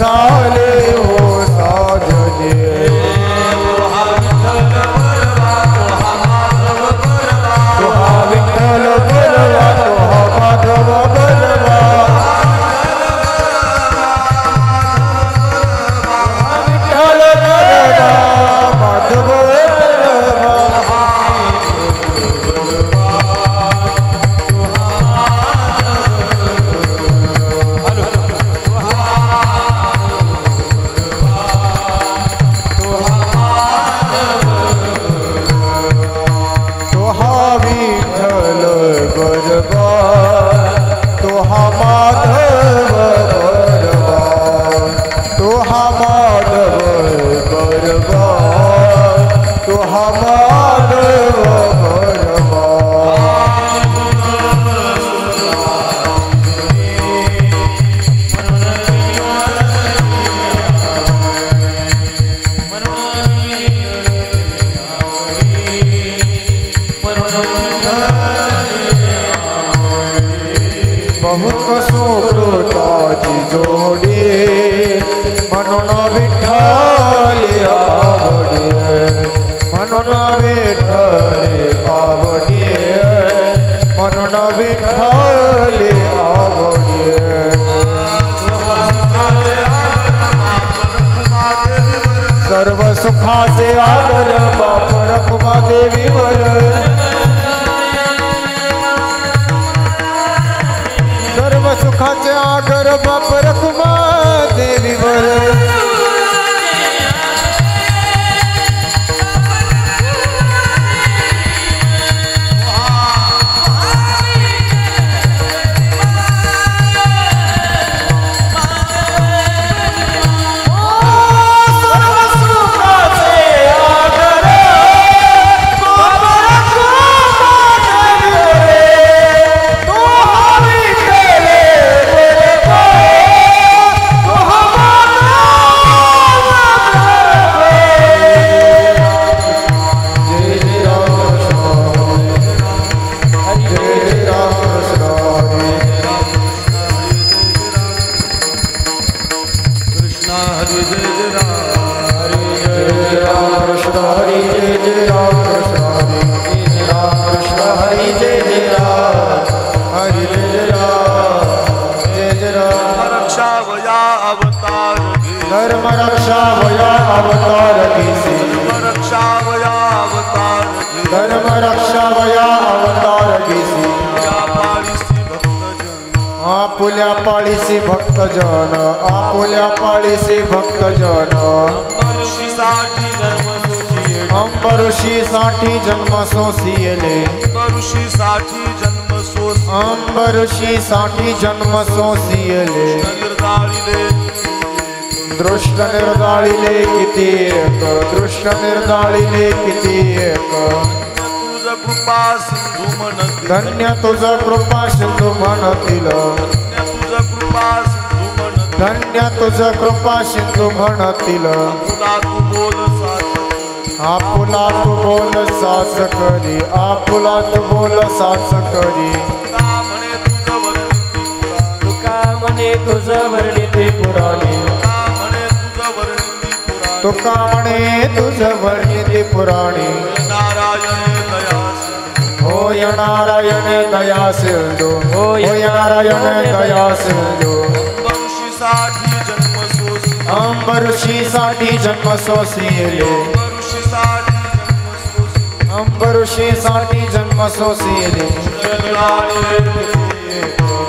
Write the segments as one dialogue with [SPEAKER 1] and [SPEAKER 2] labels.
[SPEAKER 1] चाले हो साजने विठ्ठल बलवा तो माधव बलवा विठ्ठल बलवा माधव सर्व सुखाचे आदर बाप रखुमा देवीवर सर्व सुखाचे आदर बाप रखुमा देवीवर धर्म रक्षा वया अवतार कीसी धर्म रक्षा वया अवतार कीसी आपुल्या पाळीसी भक्तजन आपुल्या पाळीसी भक्तजन अंबऋषी साठी जन्म सोसियले अंबऋषी साठी जन्म सोसियले दृष्ट निर्दाळिले किती एक दृष्ट निर्दाळिले किती एक धन्य तुझ कृपा सिंधू म्हणतील धन्य तुझ कृपा सिंधू म्हणतील आपुला तू बोल सास करी आपुला तू बोल सास करी तुका म्हणे तुझ वर्णिते पुराणे तुका म्हणे तुझ वर्णिते पुराणे होय नारायण दया सिंधू होय नारायण दया सिंधू अंबऋषी साठी जन्म सोसियले अंबऋषी साठी जन्म सोसियले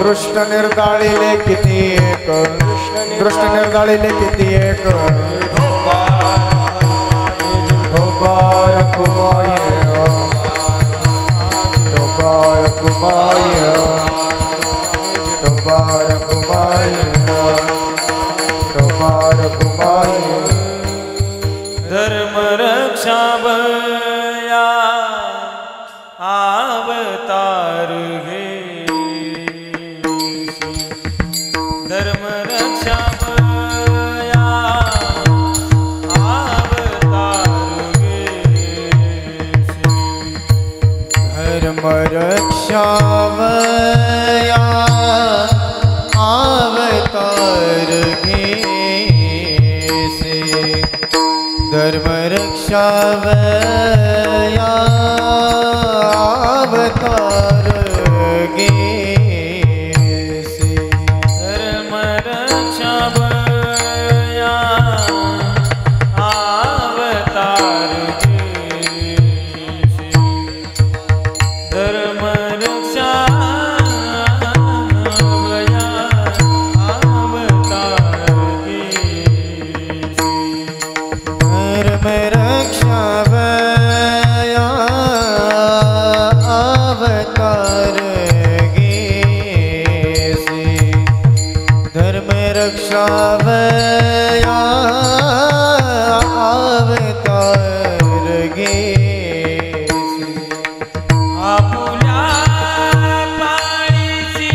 [SPEAKER 1] दृष्ट निर्दाळिले किती एक दृष्ट निर्दाळिले किती एक कुमाय
[SPEAKER 2] धर्म रक्षा बया अवतार घे धर्म रक्षा बया अवतार घे
[SPEAKER 1] धर्म रक्षा बया अवतार घे धर्म रक्षावया अवतार गे
[SPEAKER 2] धर्म रक्षावया अवतार गे धर्म रक्षावया अवतार गे
[SPEAKER 1] धर्म रक्षावया अवतार गे धर्म रक्षावया अवतार गे
[SPEAKER 2] आपुल्या पाळीसी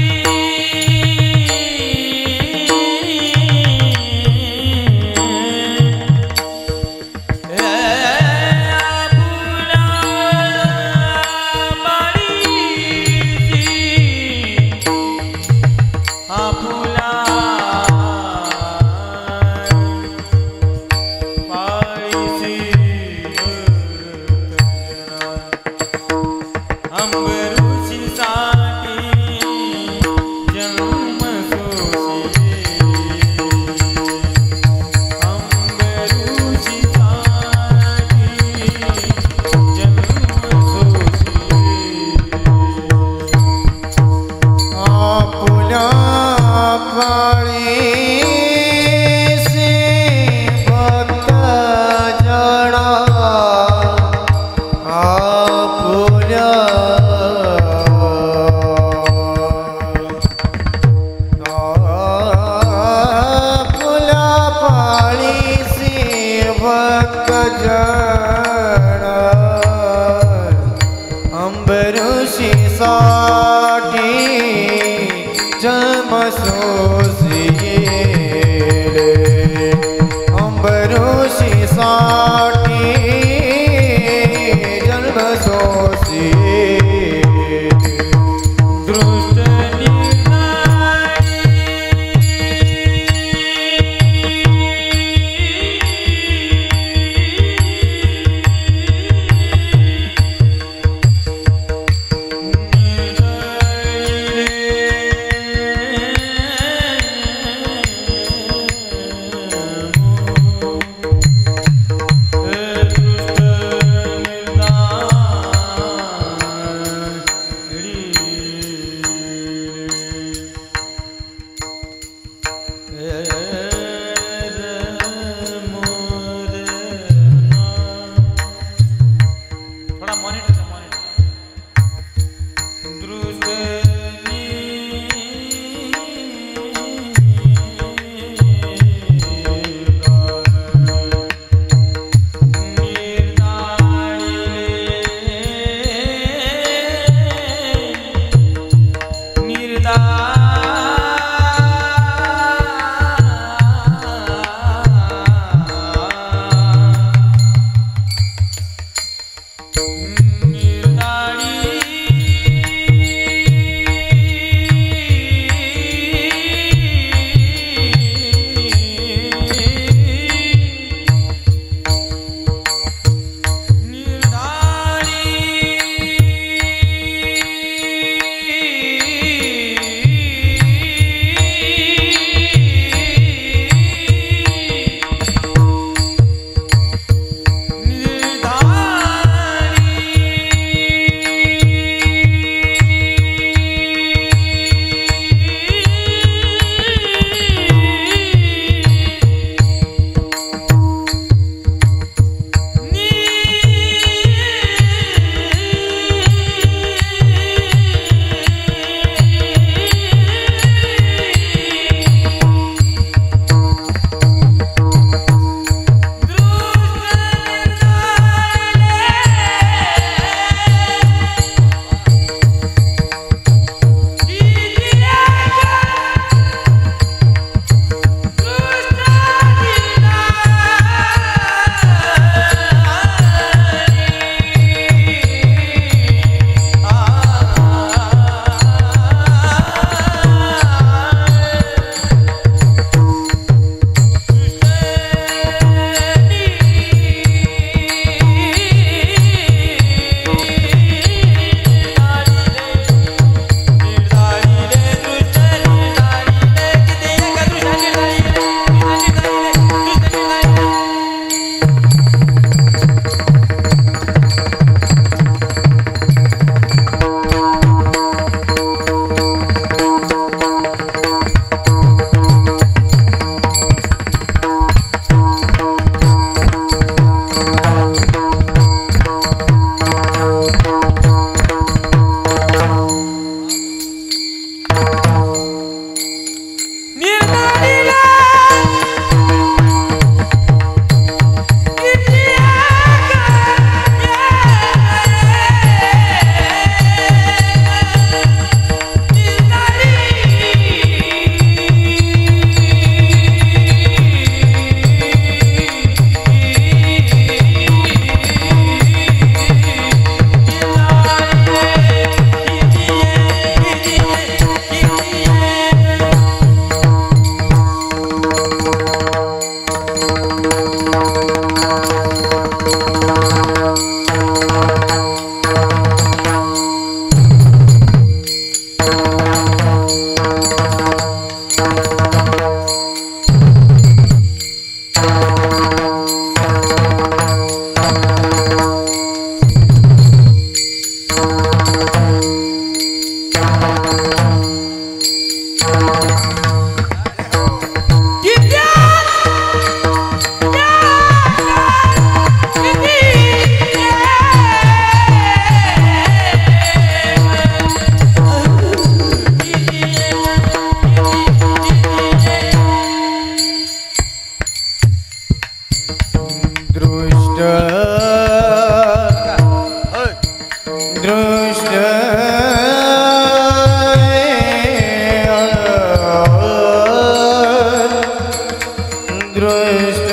[SPEAKER 1] दृष्ट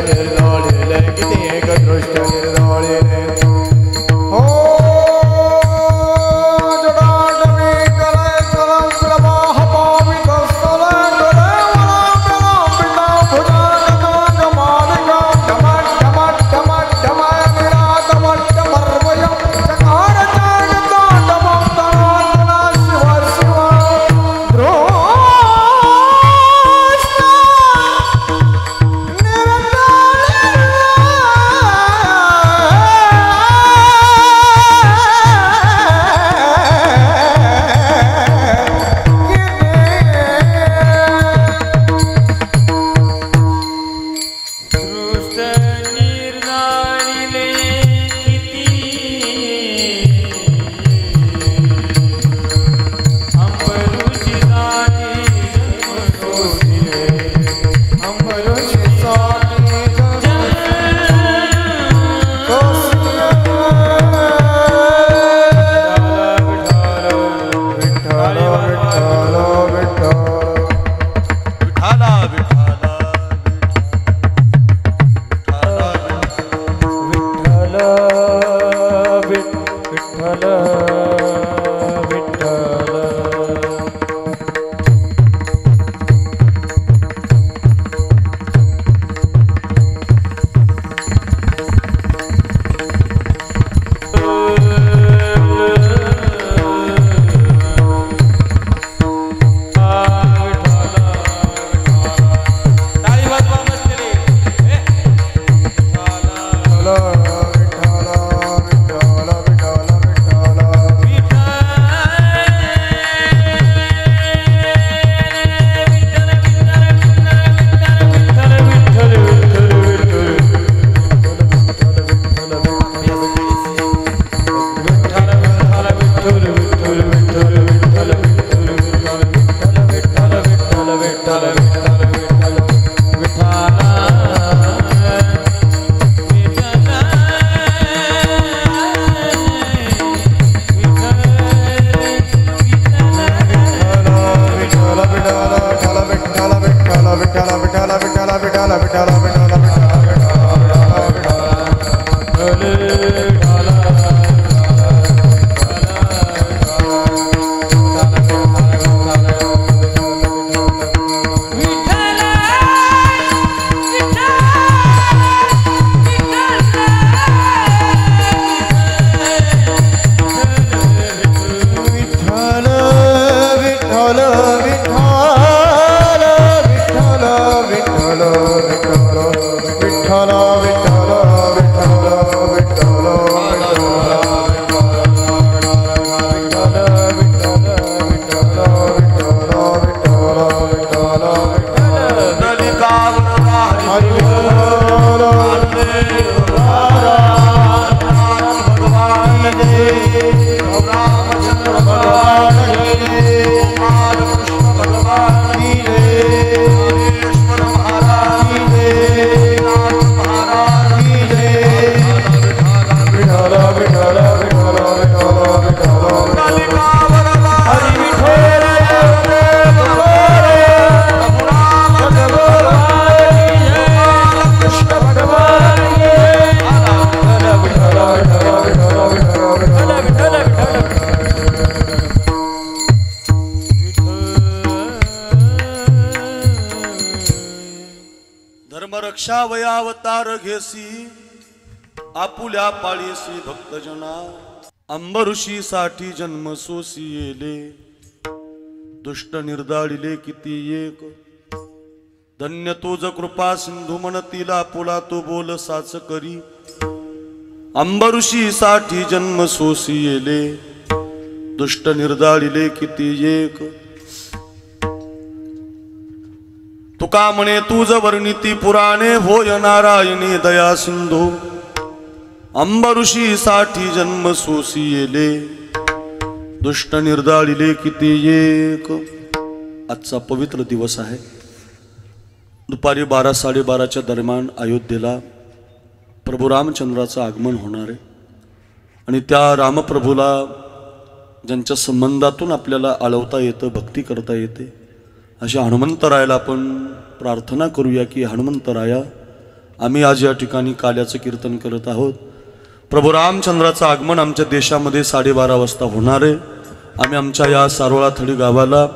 [SPEAKER 1] निर्दोलिले देग दृष्ट
[SPEAKER 3] करावयावतार घेसी आपुल्या पाळीसी भक्तजना अंबऋषी साठी जन्म सोसी येले दुष्ट निर्दाळिले किती एक धन्य तुझ कृपा सिंधू म्हणतीला पुला तो बोल साच करी अंबऋषी साठी जन्म सोसी येले दुष्ट निर्दाळिले किती एक तुका म्हणे तुझ वर्णिती पुराणे होय नारायणी दया सिंधू अंबऋषी साठी जन्म सोसी येले दुष्ट निर्दाळिले किती एक. आजचा पवित्र दिवस आहे. दुपारी 12-12:30च्या दरम्यान अयोध्येला प्रभू रामचंद्राचं आगमन होणार आहे आणि त्या रामप्रभूला ज्यांच्या संबंधातून आपल्याला आळवता येतं, भक्ती करता येते, अशा हनुमंतरायाला आपण प्रार्थना करूया की हनुमंतराया, आम्ही आज या ठिकाणी काल्याचं कीर्तन करत आहोत. प्रभू रामचंद्राचं आगमन आमच्या देशामध्ये 12:30 वाजता होणार आहे. आम्ही आमच्या या सारोळाथडी गावाला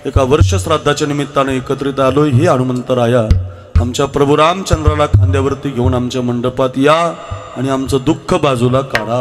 [SPEAKER 3] एका वर्ष श्राद्धाच्या निमित्ताने एकत्रित आलोय. हे हनुमंतराया, आमच्या प्रभू रामचंद्राला खांद्यावरती घेऊन आमच्या मंडपात या आणि आमचं दुःख बाजूला काढा.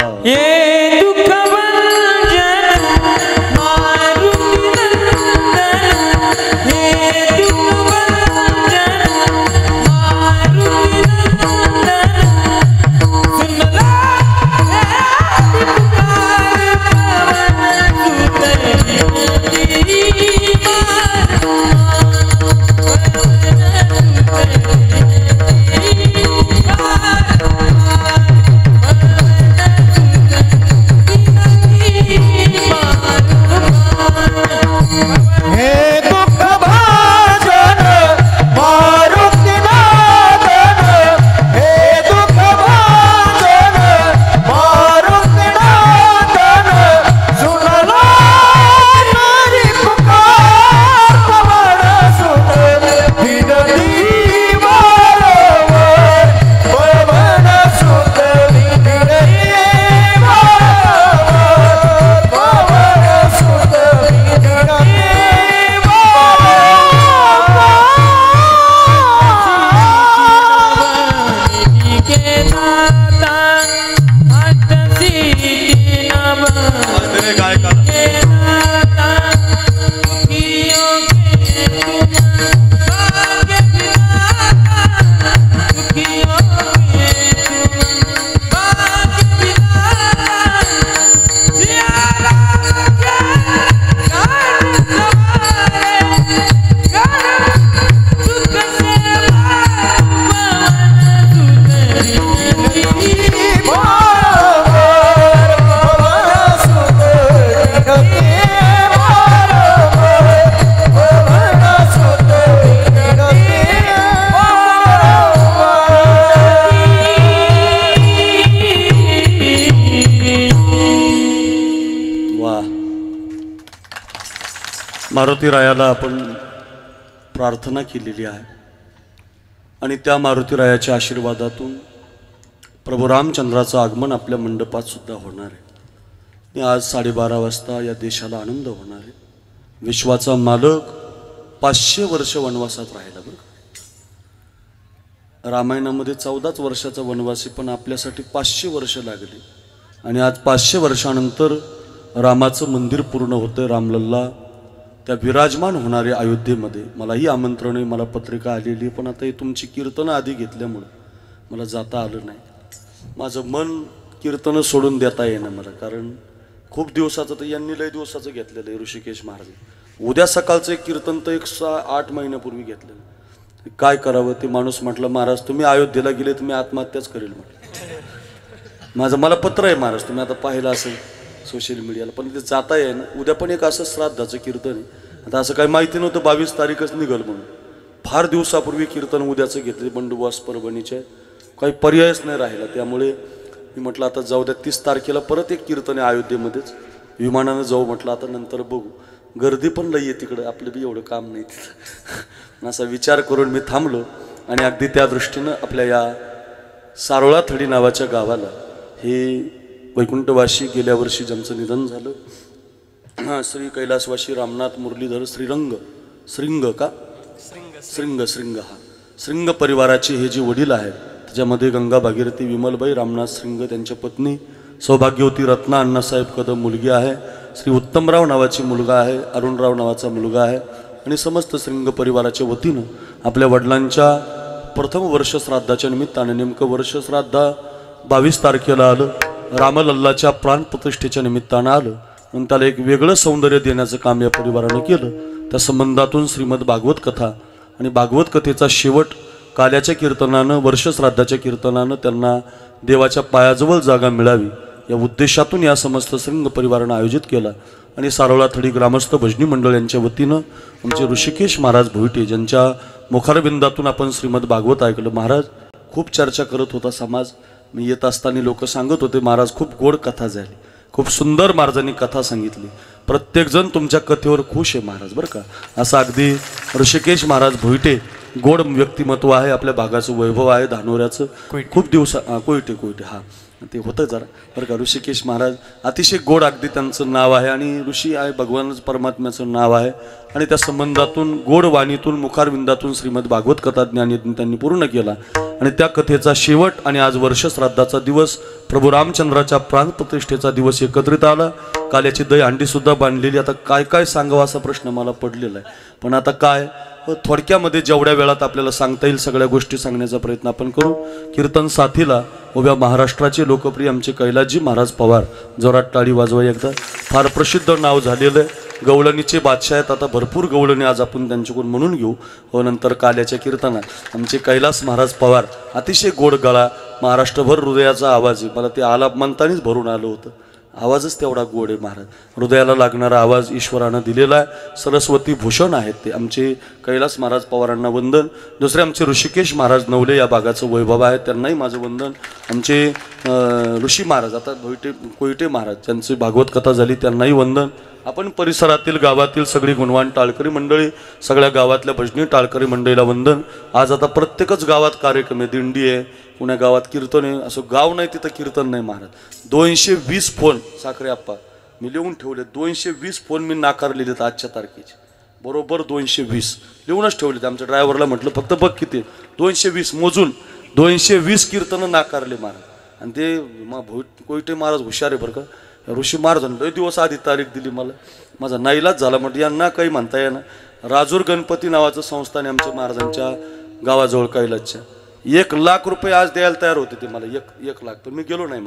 [SPEAKER 3] मारुती रायाला आपण प्रार्थना केलेली आहे आणि त्या मारुती रायाच्या आशीर्वादातून प्रभू रामचंद्राचं आगमन आपल्या मंडपात सुद्धा होणार आहे. आणि आज 12:30 वाजता या देशाला आनंद होणार आहे. विश्वाचा मालक 500 वर्ष वनवासात राहिला. बरं, रामायणामध्ये 14 वर्षाचा वनवासी, पण आपल्यासाठी 500 वर्ष लागली आणि आज 500 वर्षानंतर रामाचं मंदिर पूर्ण होतं. रामलल्ला त्या विराजमान होणारे अयोध्येमध्ये. मलाही आमंत्रण आहे, मला पत्रिका आलेली, पण आता हे तुमची कीर्तनं आधी घेतल्यामुळं मला जाता आलं नाही. माझं मन कीर्तनं सोडून देता येणं मला, कारण खूप दिवसाचं, तर यांनी लय दिवसाचं घेतलेलं आहे ऋषिकेश महाराज. उद्या सकाळचं एक कीर्तन तर 8 महिन्यापूर्वी घेतलेलं. काय करावं ते माणूस म्हटलं, महाराज तुम्ही अयोध्येला गेले तर मी आत्महत्याच करेल म्हटलं. मला पत्र आहे महाराज, तुम्ही आता पाहिलं असेल सोशल मीडियाला, पण ते जाता येईल ना. उद्या पण एक असं श्राद्धाचं कीर्तन आहे. आता असं काही माहिती नव्हतं 22 तारीखच निघल म्हणून. फार दिवसापूर्वी कीर्तन उद्याचं घेतले बंडोबास परभणीच्या. काही पर्यायच नाही राहिला, त्यामुळे मी म्हटलं आता जाऊ द्या. 30 तारखेला परत एक कीर्तन आहे अयोध्येमध्येच, विमानानं जाऊ म्हटलं. आता नंतर बघू, गर्दी पण लई आहे तिकडं, आपलं बी एवढं काम नाही तिथं. असा विचार करून मी थांबलो आणि अगदी त्या दृष्टीनं आपल्या या सारोळाथडी नावाच्या गावाला हे वैकुंठवासी गेल्या वर्षी ज्यांचं निधन झालं, श्री कैलासवासी रामनाथ मुरलीधर श्रीरंग, श्रींग, हा श्रिंग परिवाराचे हे जे वडील आहेत त्याच्यामध्ये गंगा भागीरथी विमलबाई रामनाथ श्रिंग, त्यांच्या पत्नी सौभाग्यवती रत्ना अण्णासाहेब कदम मुलगी आहे, श्री उत्तमराव नावाची मुलगा आहे, अरुणराव नावाचा मुलगा आहे आणि समस्त श्रिंग परिवाराच्या वतीनं आपल्या वडिलांच्या प्रथम वर्षश्राद्धाच्या निमित्ताने, नेमकं वर्षश्राद्ध 22 तारखेला आलं, रामलल्लाच्या प्राणप्रतिष्ठेच्या निमित्तानं आलं, म्हणून त्याला एक वेगळं सौंदर्य देण्याचं काम या परिवारानं केलं. त्या संबंधातून श्रीमद भागवत कथा आणि भागवत कथेचा शेवट काल्याच्या कीर्तनानं, वर्षश्राद्धाच्या कीर्तनानं त्यांना देवाच्या पायाजवळ जागा मिळावी या उद्देशातून या समस्त श्रिंग परिवारानं आयोजित केला. आणि सारोळाथडी ग्रामस्थ भजनी मंडळ यांच्या वतीनं आमचे ऋषिकेश महाराज भोईटे, ज्यांच्या मुखारबिंदातून आपण श्रीमद भागवत ऐकलं. महाराज खूप चर्चा करत होता समाज. मी येत असताना लोक सांगत होते, महाराज खूप गोड कथा झाली, खूप सुंदर महाराजांनी कथा सांगितली, प्रत्येकजण तुमच्या कथेवर खुश आहे महाराज बरं का. असं अगदी ऋषिकेश महाराज भोईटे गोड व्यक्तिमत्व आहे, आपल्या भागाचं वैभव आहे, धानोऱ्याचं. खूप कोयटे हां ते होतं जरा बरं का. ऋषिकेश महाराज अतिशय गोड अगदी त्यांचं नाव आहे आणि ऋषी आहे, भगवान परमात्म्याचं नाव आहे. आणि त्या संबंधातून गोड वाणीतून मुखारविंदातून श्रीमद भागवत कथा ज्ञान त्यांनी पूर्ण केला. आणि त्या कथेचा शेवट आणि आज वर्षश्राद्धाचा दिवस, प्रभू रामचंद्राच्या प्राणप्रतिष्ठेचा दिवस एकत्रित आला. काल्याची दही अंडी सुद्धा बांधलेली. आता काय काय सांगावं असा प्रश्न मला पडलेला आहे, पण आता काय थोडक्यामध्ये जेवढ्या वेळात आपल्याला सांगता येईल सगळ्या गोष्टी सांगण्याचा प्रयत्न आपण करू. कीर्तन साथीला उभ्या महाराष्ट्राचे लोकप्रिय आमचे कैलासजी महाराज पवार, जोरात टाळी वाजवा एकदा. फार प्रसिद्ध नाव झालेलं आहे, गवळणीचे बादशाह आहेत. आता भरपूर गवळणी आज आपण त्यांच्याकडून म्हणून घेऊ. नंतर काल्याच्या कीर्तनात आमचे कैलास महाराज पवार, अतिशय गोड गळा, महाराष्ट्रभर हृदयाचा आवाज आहे. मला ते आलाप म्हणतानीच भरून आलं होतं, आवाजच तेवढा गोड आहे महाराज. हृदयाला लागणारा आवाज ईश्वरानं दिलेला आहे. सरस्वती भूषण आहेत ते आमचे कैलास महाराज पवारांना वंदन. दुसरे आमचे ऋषिकेश महाराज नवले, या भागाचं वैभव आहे, त्यांनाही माझं वंदन. आमचे ऋषी महाराज आता कोयटे महाराज, ज्यांची भागवत कथा झाली, त्यांनाही वंदन. आपण परिसरातील गावातील सगळी गुणवान टाळकरी मंडळी, सगळ्या गावातल्या भजनी टाळकरी मंडळीला वंदन. आज आता प्रत्येकच गावात कार्यक्रम आहे, दिंडी आहे, पुण्या गावात कीर्तन आहे. असं गाव नाही तिथं कीर्तन नाही महाराज. 220 फोन साखरे आप्पा मी लिहून ठेवले, 220 फोन मी नाकारलेले आहेत आजच्या तारखेचे, बरोबर 220 लिहूनच ठेवले. आमच्या ड्रायव्हरला म्हटलं फक्त बघ किती, 220 मोजून 220 कीर्तनं नाकारले महाराज. आणि ते कोयटे महाराज हुशार आहे बरं का. ऋषी महाराजांनी लय दिवस आधी तारीख दिली मला, माझा नाईलाज झाला. म्हटलं यांना काही म्हणता येणार. राजूर गणपती नावाचं संस्थान आहे आमच्या महाराजांच्या गावाजवळ कैलासच्या. 1 लाख रुपये आज द्यायला तयार होते ते मला, 1 लाख. पण मी गेलो नाही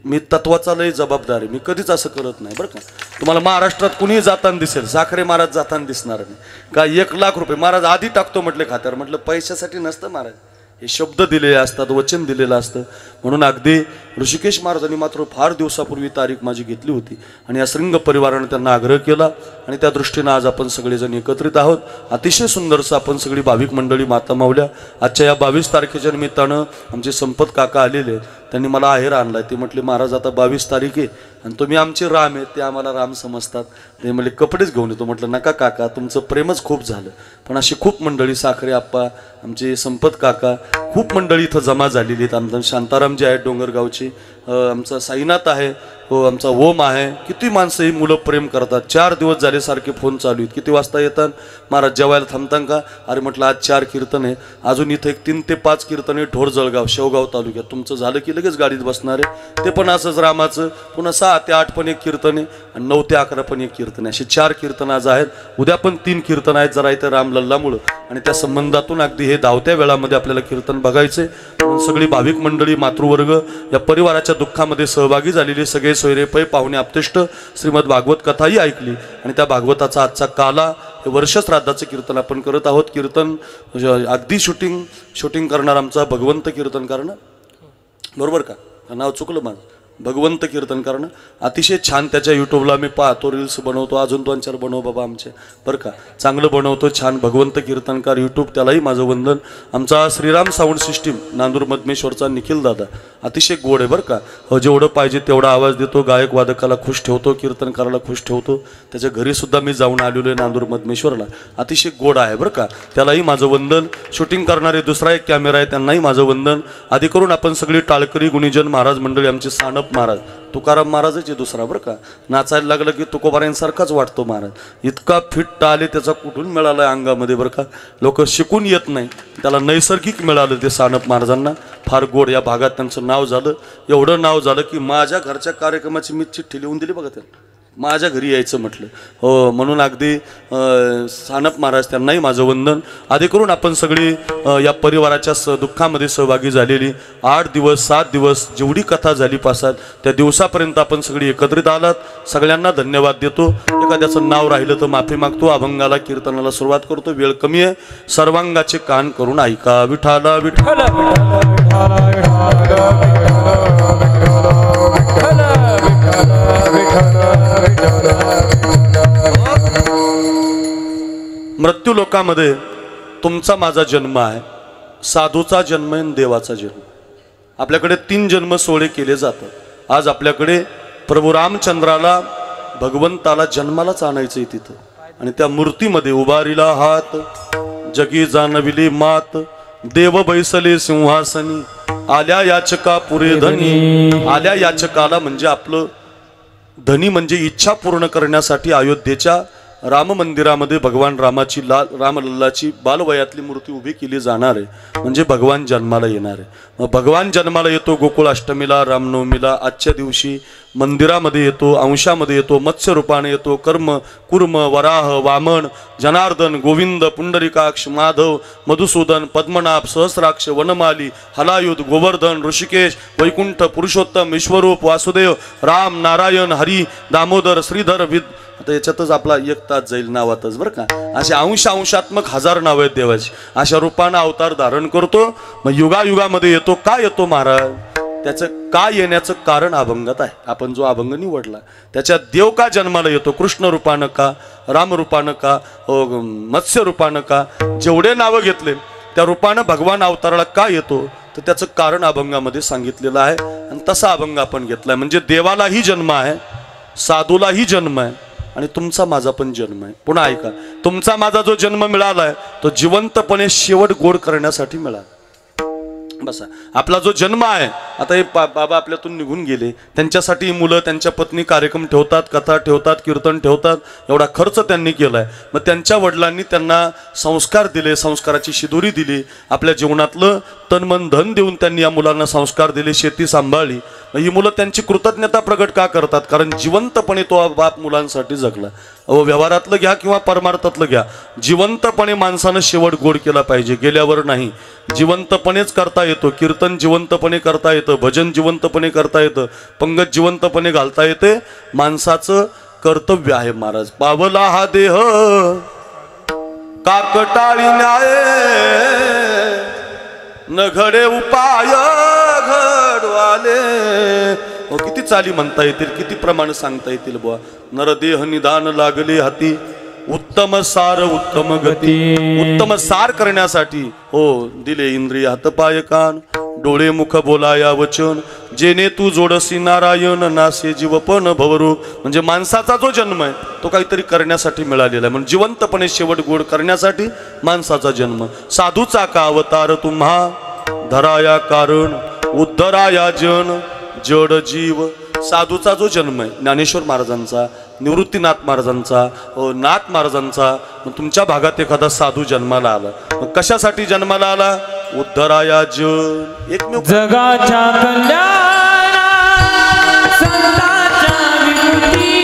[SPEAKER 3] मी तत्वाचा लय जबाबदार आहे, मी कधीच असं करत नाही बरं का. तुम्हाला महाराष्ट्रात कुणीही जाताना दिसेल, साखरे महाराज जाताना दिसणार नाही का. 1 लाख रुपये महाराज आधी टाकतो म्हटले खात्यावर. म्हटलं पैशासाठी नसतं महाराज, हे शब्द दिलेले असतात, वचन दिलेलं असतं. म्हणून अगदी ऋषिकेश महाराजांनी मात्र फार दिवसापूर्वी तारीख माझी घेतली होती आणि या श्रिंग परिवाराने त्यांना आग्रह केला आणि त्या दृष्टीनं आज आपण सगळेजण एकत्रित आहोत. अतिशय सुंदरसं आपण सगळी भाविक मंडळी माता मावल्या. आजच्या या 22 तारखेच्या निमित्तानं आमचे संपत काका आलेले, त्यांनी मला आहेर आणलाय. ते म्हटले महाराज आता 22 तारीख आहे आणि तुम्ही आमचे राम आहेत, ते आम्हाला राम समजतात, ते म्हणले कपडेच घेऊन येतो. म्हटलं नका काका, तुमचं प्रेमच खूप झालं. पण अशी खूप मंडळी, साखरे आप्पा, आमचे संपत काका, खूप मंडळी इथं जमा झालेली आहेत. आमचं शांतारामजी आहेत डोंगरगावचे, आमचा साईनाथ आहे, आमचा ओम आहे. किती माणसं ही मुलं प्रेम करतात. 4 दिवस झाले सारखे फोन चालू आहेत. किती वाजता येतात महाराज, जेवायला थांबतान का. अरे म्हटलं आज 4 कीर्तन आहे, अजून इथं एक 3 ते 5 कीर्तन आहे ढोर जळगाव शेवगाव तालुक्यात. तुमचं झालं की लगेच गाडीत बसणार आहे. ते पण असंच रामाचं. पुन्हा 6 ते 8 पण एक कीर्तन आहे आणि 9 ते 11 पण एक कीर्तन आहे. असे 4 कीर्तन आज आहेत. उद्या पण 3 कीर्तन आहेत, जरा इथं रामलल्लामुळं. आणि त्या संबंधातून अगदी हे धावत्या वेळामध्ये आपल्याला कीर्तन बघायचे. सगळी भाविक मंडळी, मातृवर्ग या परिवाराच्या दुःखामध्ये सहभागी झालेली, सगळे सोयरे पै पाहुणे आपतिष्ट श्रीमद भागवत कथाही ऐकली. आणि त्या भागवताचा आजचा काला, हे वर्षश्राद्धाचं कीर्तन आपण करत आहोत. कीर्तन अगदी शूटिंग करणार आमचा भगवंत कीर्तन करणं, बरोबर का, नाव चुकलं माझं, भगवंत कीर्तन करणं. अतिशय छान त्याच्या यूट्यूबला मी पाहतो, रील्स बनवतो, अजून 2-4 बनव बाबा आमचे बरं का, चांगलं बनवतो, छान भगवंत कीर्तनकार यूट्यूब, त्यालाही माझं वंदन. आमचा श्रीराम साऊंड सिस्टीम नांदूर मधमेश्वरचा निखिल दादा, अतिशय गोड आहे बरं का. जेवढं पाहिजे तेवढा आवाज देतो, गायक वादकाला खुश ठेवतो, कीर्तनकाराला खुश ठेवतो. त्याच्या घरी सुद्धा मी जाऊन आलेलो आहे नांदूर मधमेश्वरला, अतिशय गोड आहे बरं का, त्यालाही माझं वंदन. शूटिंग करणारे दुसरा एक कॅमेरा आहे, त्यांनाही माझं वंदन. आधी करून आपण सगळी टाळकरी गुणीजन महाराज मंडळी, आमचे सानप महाराज. तुकाराम महाराजच आहे दुसरा बरं का. नाचायला लागलं की तुकोबारायांसारखाच वाटतो महाराज. इतका फिट्ट आले त्याचा कुठून मिळालाय अंगामध्ये बरं का. लोक शिकून येत नाही, त्याला नैसर्गिक मिळालं ते सानप महाराजांना. फार गोड. या भागात त्यांचं नाव झालं. एवढं नाव झालं की माझ्या घरच्या कार्यक्रमाची मी चिठ्ठी लिहून दिली बघा त्याला, माझ्या घरी यायचं म्हटलं. हो, म्हणून अगदी सानप महाराज त्यांनाही माझं वंदन. आधी करून आपण सगळी या परिवाराच्या दुःखामध्ये सहभागी झालेली 8 दिवस 7 दिवस जेवढी कथा झाली पासात त्या दिवसापर्यंत आपण सगळी एकत्रित आलात. सगळ्यांना धन्यवाद देतो. एखाद्याचं नाव राहिलं तर माफी मागतो. अभंगाला कीर्तनाला सुरुवात करतो. वेळ कमी आहे. सर्वांगाचे कान करून ऐका. विठाला विठाला मृत्यू लोकामध्ये तुमचा माझा जन्म आहे. साधूचा जन्म आहे, देवाचा जन्म. आपल्याकडे 3 जन्म सोहळे केले जातात. आज आपल्याकडे प्रभू रामचंद्राला भगवंताला जन्मालाच आणायचंय तिथं. आणि त्या मूर्तीमध्ये उभारीला हात जगी जाणविली मात, देव बैसले सिंहासनी, आल्या याचका पुरे धनी. आल्या याचकाला म्हणजे आपलं धनी म्हणजे इच्छा पूर्ण करण्यासाठी अयोध्येच्या राम मंदिरामध्ये भगवान रामाची रामलल्लाची बालवयातली मूर्ती उभी केली जाणार आहे. म्हणजे भगवान जन्माला येणार आहे. मग भगवान जन्माला येतो गोकुळ अष्टमीला, रामनवमीला. आजच्या दिवशी मंदिरामध्ये येतो, अंशामध्ये येतो, मत्स्य रूपाने येतो. कर्म कुर्म वराह वामन जनार्दन गोविंद पुंडरीकाक्ष माधव मधुसूदन पद्मनाभ सहस्राक्ष वनमाली हलायुध गोवर्धन ऋषिकेश वैकुंठ पुरुषोत्तम विश्वरूप वासुदेव राम नारायण हरी दामोदर श्रीधर आता याच्यातच आपला 1 तास जाईल नावातच बरं का. असे अंशात्मक 1000 नाव आहेत देवाची. अशा रूपानं अवतार धारण करतो. मग युगायुगामध्ये येतो. का येतो महाराज? त्याचं का येण्याचं कारण अभंगात आहे. आपण जो अभंग निवडला त्याच्यात देव का जन्माला येतो, कृष्ण रूपानं का, राम रूपानं का, मत्स्य रूपानं का, जेवढे नावं घेतले त्या रूपानं भगवान अवताराला का येतो तर त्याचं कारण अभंगामध्ये सांगितलेलं आहे. आणि तसा अभंग आपण घेतलाय. म्हणजे देवालाही जन्म आहे, साधूलाही जन्म आहे आणि तुमचा माझा पण जन्म आहे. पुन्हा ऐका, तुमचा माझा जो जन्म मिळालाय तो जिवंतपणे शेवट गोड करण्यासाठी मिळाला. बसा, आपला जो जन्म आहे. आता हे बाबा आपल्यातून निघून गेले, त्यांच्यासाठी मुलं त्यांच्या पत्नी कार्यक्रम ठेवतात, कथा ठेवतात, कीर्तन ठेवतात. एवढा खर्च त्यांनी केलाय. मग त्यांच्या वडिलांनी त्यांना संस्कार दिले, संस्काराची शिदोरी दिली. आपल्या जीवनातलं तन मन धन देऊन त्यांनी या मुलांना संस्कार दिले, शेती सांभाळली. ही मुलं त्यांची कृतज्ञता प्रगट का करतात? कारण जिवंतपणे तो बाप मुलांसाठी जगला. व्यवहारातलं घ्या किंवा परमार्थातलं घ्या, जिवंतपणे माणसानं शेवट गोड केला पाहिजे, गेल्यावर नाही. जिवंतपणेच करता येतो. कीर्तन जिवंतपणे करता येतं, भजन जिवंतपणे करता येतं, पंगत जिवंतपणे घालता येते. माणसाचं कर्तव्य आहे महाराज. पावला हा देह काकटाळी न्याय, न घडे उपाय घडवाले. किती चाली म्हणता येतील, किती प्रमाण सांगता येतील बुवा. नरदेह निदान लागले हाती, उत्तम सार उत्तम गती. उत्तम सार करण्यासाठी हो दिले इंद्रिय हातपाय कान, डोळे मुख बोलाया वचन, जेने तू जोडसी नारायण नासे जीवपण भवरूप. म्हणजे माणसाचा जो जन्म आहे तो काहीतरी करण्यासाठी मिळालेला आहे. म्हणजे जिवंतपणे शेवट गोड करण्यासाठी माणसाचा जन्म. साधूचा का अवतार तुम्हा, धराया कारण उद्धराया जन जड जीव. साधूचा जो जन्म आहे, ज्ञानेश्वर महाराजांचा, निवृत्तीनाथ महाराजांचा, नाथ महाराजांचा. मग तुमच्या भागात एखादा साधू जन्माला आला, मग कशासाठी जन्माला आला? उद्धराया जन, एकमेव
[SPEAKER 2] जगाच्या कल्याण संतांच्या विमुक्ती.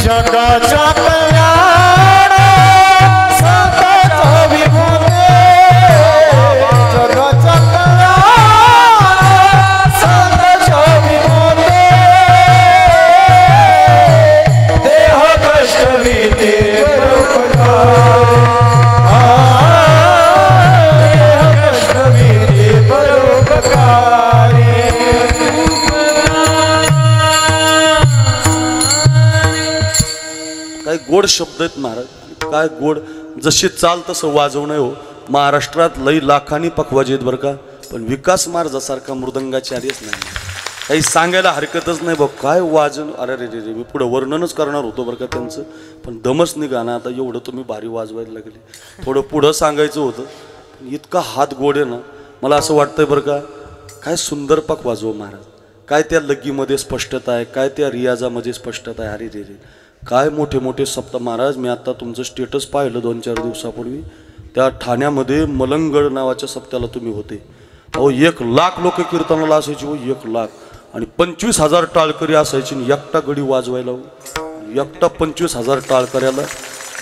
[SPEAKER 1] जगाच्या कल्याण संतांच्या विमुक्ती. जगाच्या कल्याण संतांच्या विमुक्ती. देह कष्ट भीती परोपकारी. देह कष्ट भीती परोपकारी.
[SPEAKER 3] काय गोड शब्द आहेत महाराज, काय गोड. जशी चाल तसं वाजवणं हो. महाराष्ट्रात लई लाखांनी पखवाजे आहेत बरं का, पण विकास महाराजासारखा मृदंगाचार्यच नाही. काही सांगायला हरकतच नाही बघ, काय वाजन. अरे रे रे रे, मी पुढं वर्णनच करणार होतो बरं का त्यांचं, पण दमच निघा ना. आता एवढं तुम्ही भारी वाजवायला लागले, थोडं पुढं सांगायचं होतं. इतका हात गोड आहे ना, मला असं वाटतंय बरं का, काय सुंदर पख वाजव महाराज. काय त्या लग्गीमध्ये स्पष्टता आहे, काय त्या रियाजामध्ये स्पष्टता आहे. अरे रे रे, काय मोठे मोठे सप्ताह महाराज. मी आता तुमचं स्टेटस पाहिलं 2-4 दिवसापूर्वी, त्या ठाण्यामध्ये मलंगड नावाच्या सप्त्याला तुम्ही होते. अहो 1 लाख लोक कीर्तनाला असायची हो, 1 लाख. आणि 25,000 टाळकरी असायची. एकटा गडी वाजवायला हो, एकटा 25,000 टाळकऱ्याला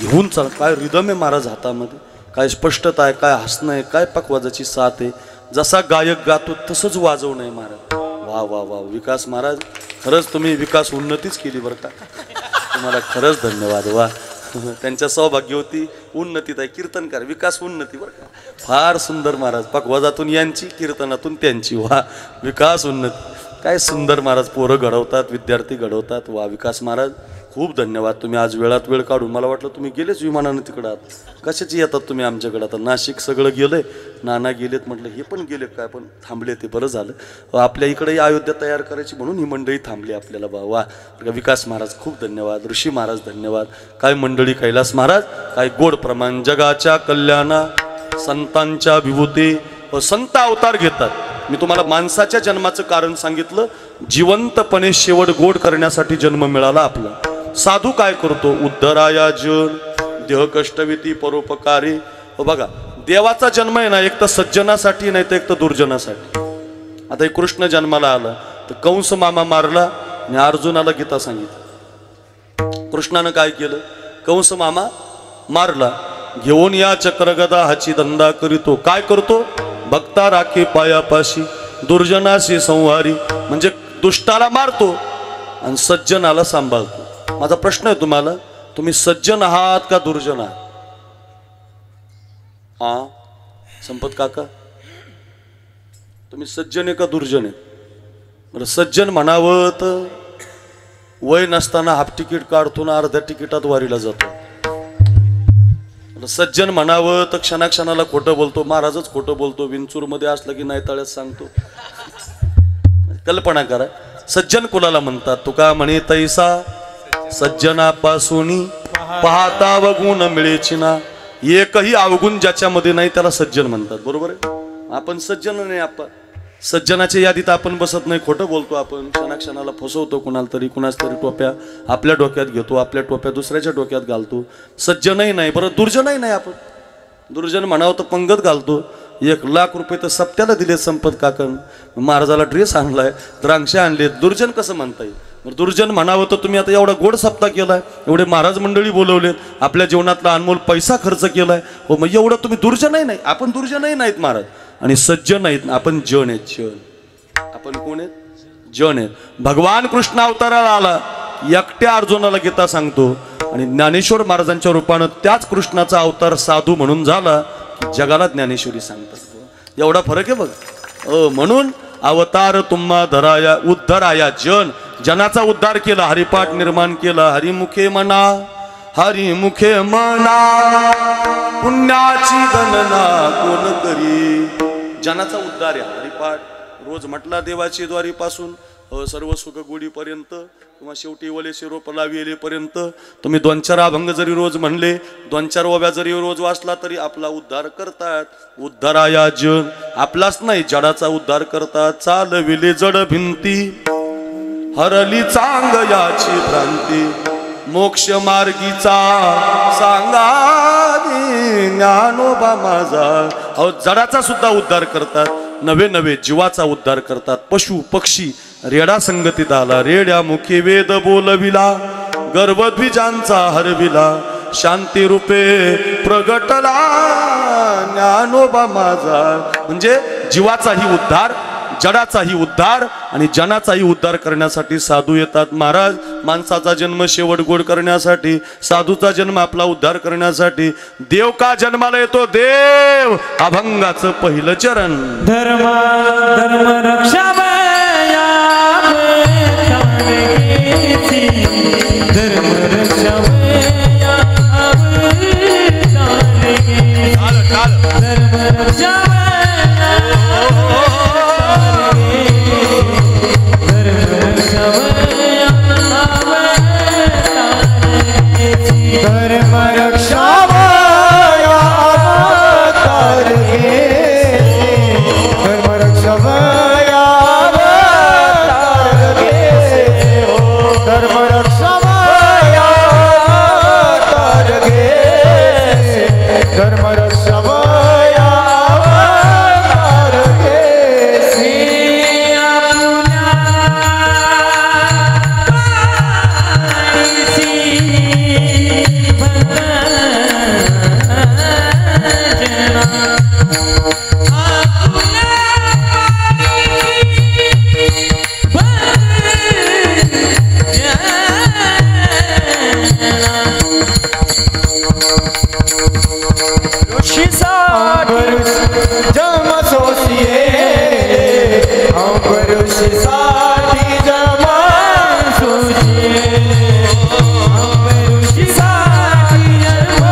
[SPEAKER 3] घेऊन चाल. काय रिदम आहे महाराज हातामध्ये, काय स्पष्टता आहे, काय हसणं आहे, काय पखवाजाची साथ आहे. जसा गायक गातो तसंच वाजवणं आहे महाराज. वा वा वा, विकास महाराज खरंच तुम्ही विकास उन्नतीच केली बरं का. तुम्हाला खरंच धन्यवाद. वा, त्यांच्या सौभाग्यवती उन्नतीत आहे कीर्तनकार, विकास उन्नती बरं का. फार सुंदर महाराज, पखवाजातून यांची, कीर्तनातून त्यांची. वा, विकास उन्नती. काय सुंदर महाराज पोरं घडवतात, विद्यार्थी घडवतात. वा, विकास महाराज खूप धन्यवाद. तुम्ही आज वेळात वेळ काढून, मला वाटलं तुम्ही गेलेच विमानानं तिकडं आहात, कशाची येतात तुम्ही आमच्याकडं. आता नाशिक सगळं गेलंय, नाना गेलेत, म्हटलं हे पण गेले काय, पण थांबले ते बरं झालं. आपल्या इकडे अयोध्या तयार करायची म्हणून ही मंडळी थांबली आपल्याला. वा, विकास महाराज खूप धन्यवाद. ऋषी महाराज धन्यवाद. काय मंडळी, कैलास महाराज काय गोड प्रमाण. जगाच्या कल्याणा संतांच्या विभूती व संत अवतार घेतात. मी तुम्हाला माणसाच्या जन्माचं कारण सांगितलं, जिवंतपणे शेवट गोड करण्यासाठी जन्म मिळाला आपला. साधू काय करतो, उद्धराया जन देह कष्टविती परोपकारी. बघा, देवाचा जन्म आहे ना, एक तर सज्जनासाठी नाही तर एक तर दुर्जनासाठी. आता एक कृष्ण जन्माला आला तर कंस मामा मारला आणि अर्जुनाला गीता सांगितलं. कृष्णानं काय केलं, कंस मामा मारला, घेऊन या चक्रगदा हाची धंदा करीतो. काय करतो, भक्ता राखे पायापाशी, दुर्जनाशी संहारी. म्हणजे दुष्टाला मारतो आणि सज्जनाला सांभाळतो. माझा प्रश्न आहे तुम्हाला, तुम्ही सज्जन आहात का दुर्जन आहात? हा संपत काका, तुम्ही सज्जन आहे का दुर्जन आहे? बरं, सज्जन म्हणावं तर वय नसताना हाफ तिकीट काढतो ना, अर्ध्या तिकिटात वारीला जातो. सज्जन म्हणावं तर क्षणाक्षणाला खोटं बोलतो. महाराजच खोटं बोलतो, विंचूरमध्ये असलं की नाही तळ्यात सांगतो. कल्पना करा, सज्जन कुणाला म्हणतात? तुका म्हणे तैसा सज्जनापासून पाहता अवगुण मिळेची ना. एकही अवगुण ज्याच्यामध्ये नाही त्याला सज्जन म्हणतात. बरोबर आहे, आपण सज्जन नाही. आपण सज्जनाच्या यादीत आपण बसत नाही, खोटं बोलतो आपण, क्षणाक्षणाला फसवतो कुणाला तरी, कुणाच तरी टोप्या आपल्या डोक्यात घेतो, आपल्या टोप्या दुसऱ्याच्या डोक्यात घालतो. सज्जनही नाही. बरं, दुर्जनही नाही. आपण दुर्जन म्हणावं तर पंगत घालतो. 1 लाख रुपये तर सप्त्याला दिले संपत काकण, महाराजाला ड्रेस आणलाय, द्राक्षे आणले, दुर्जन कसं म्हणता येईल? दुर्जन म्हणावं तर तुम्ही आता एवढा गोड सप्ताह केलाय, एवढे महाराज मंडळी बोलवलेत, आपल्या जीवनातला अनमोल पैसा खर्च केलाय, हो मग एवढं तुम्ही दुर्जनही नाही. आपण दुर्जनही नाहीत महाराज, आणि सज्जन नाहीत, आपण जन आहेत. जन आपण कोण आहेत? जन आहेत. भगवान कृष्ण अवताराला आला, एकट्या अर्जुनाला गीता सांगतो, आणि ज्ञानेश्वर महाराजांच्या रूपानं त्याच कृष्णाचा अवतार साधू म्हणून झाला की जगाला ज्ञानेश्वरी सांगतात. एवढा फरक आहे बघ. म्हणून अवतार तुम्हा धराया उद्धराया जन, जनाचा उद्धार केला, हरिपाठ निर्माण केला. हरिमुखे म्हणा, हरिमुखे म्हणा, पुण्याची गणना कोण करी. जनाचा उद्धार आहे हरिपाठ. रोज म्हटला देवाची द्वारीपासून सर्व सुख गुढीपर्यंत, किंवा शेवटी वलेसे रोप लाविलेपर्यंत तुम्ही 2-4 अभंग जरी रोज म्हणले, 2-4 ओव्या जरी रोज वाचला तरी आपला उद्धार करतात. उद्धाराया जन, आपलाच नाही जडाचा उद्धार करतात. चालविले जड भिंती, हरली चांग याची भ्रांती, मोक्ष मार्गीचा सांगा ज्ञानोबा माझा. अहो, जडाचा सुद्धा उद्धार करतात, नवे नवे जीवाचा उद्धार करतात. पशु पक्षी रेडा संगतीत आला, रेड्या मुखे वेद बोलविला, गर्भद्विजांचा हरविला, शांती रूपे प्रगटला ज्ञानोबा माझा. म्हणजे जीवाचाही उद्धार, जडाचाही उद्धार आणि जनाचाही उद्धार करण्यासाठी साधू येतात. महाराज, माणसाचा जन्म शेवट गोड करण्यासाठी, साधूचा जन्म आपला उद्धार करण्यासाठी. देव का जन्माला येतो? देव अभंगाचं पहिलं चरण.
[SPEAKER 2] धर्म धर्म रक्षा धर्म रक्षा
[SPEAKER 1] धर्म रक्षावया अवतार घेसी धर्म रक्षावया अवतार घेसी धर्म रक्षावया अवतार घेसी धर्म रक्षावया अवतार घेसी जम सोसिए अंबरुषि साठी जम सोसिए अंबरुषि साठी जम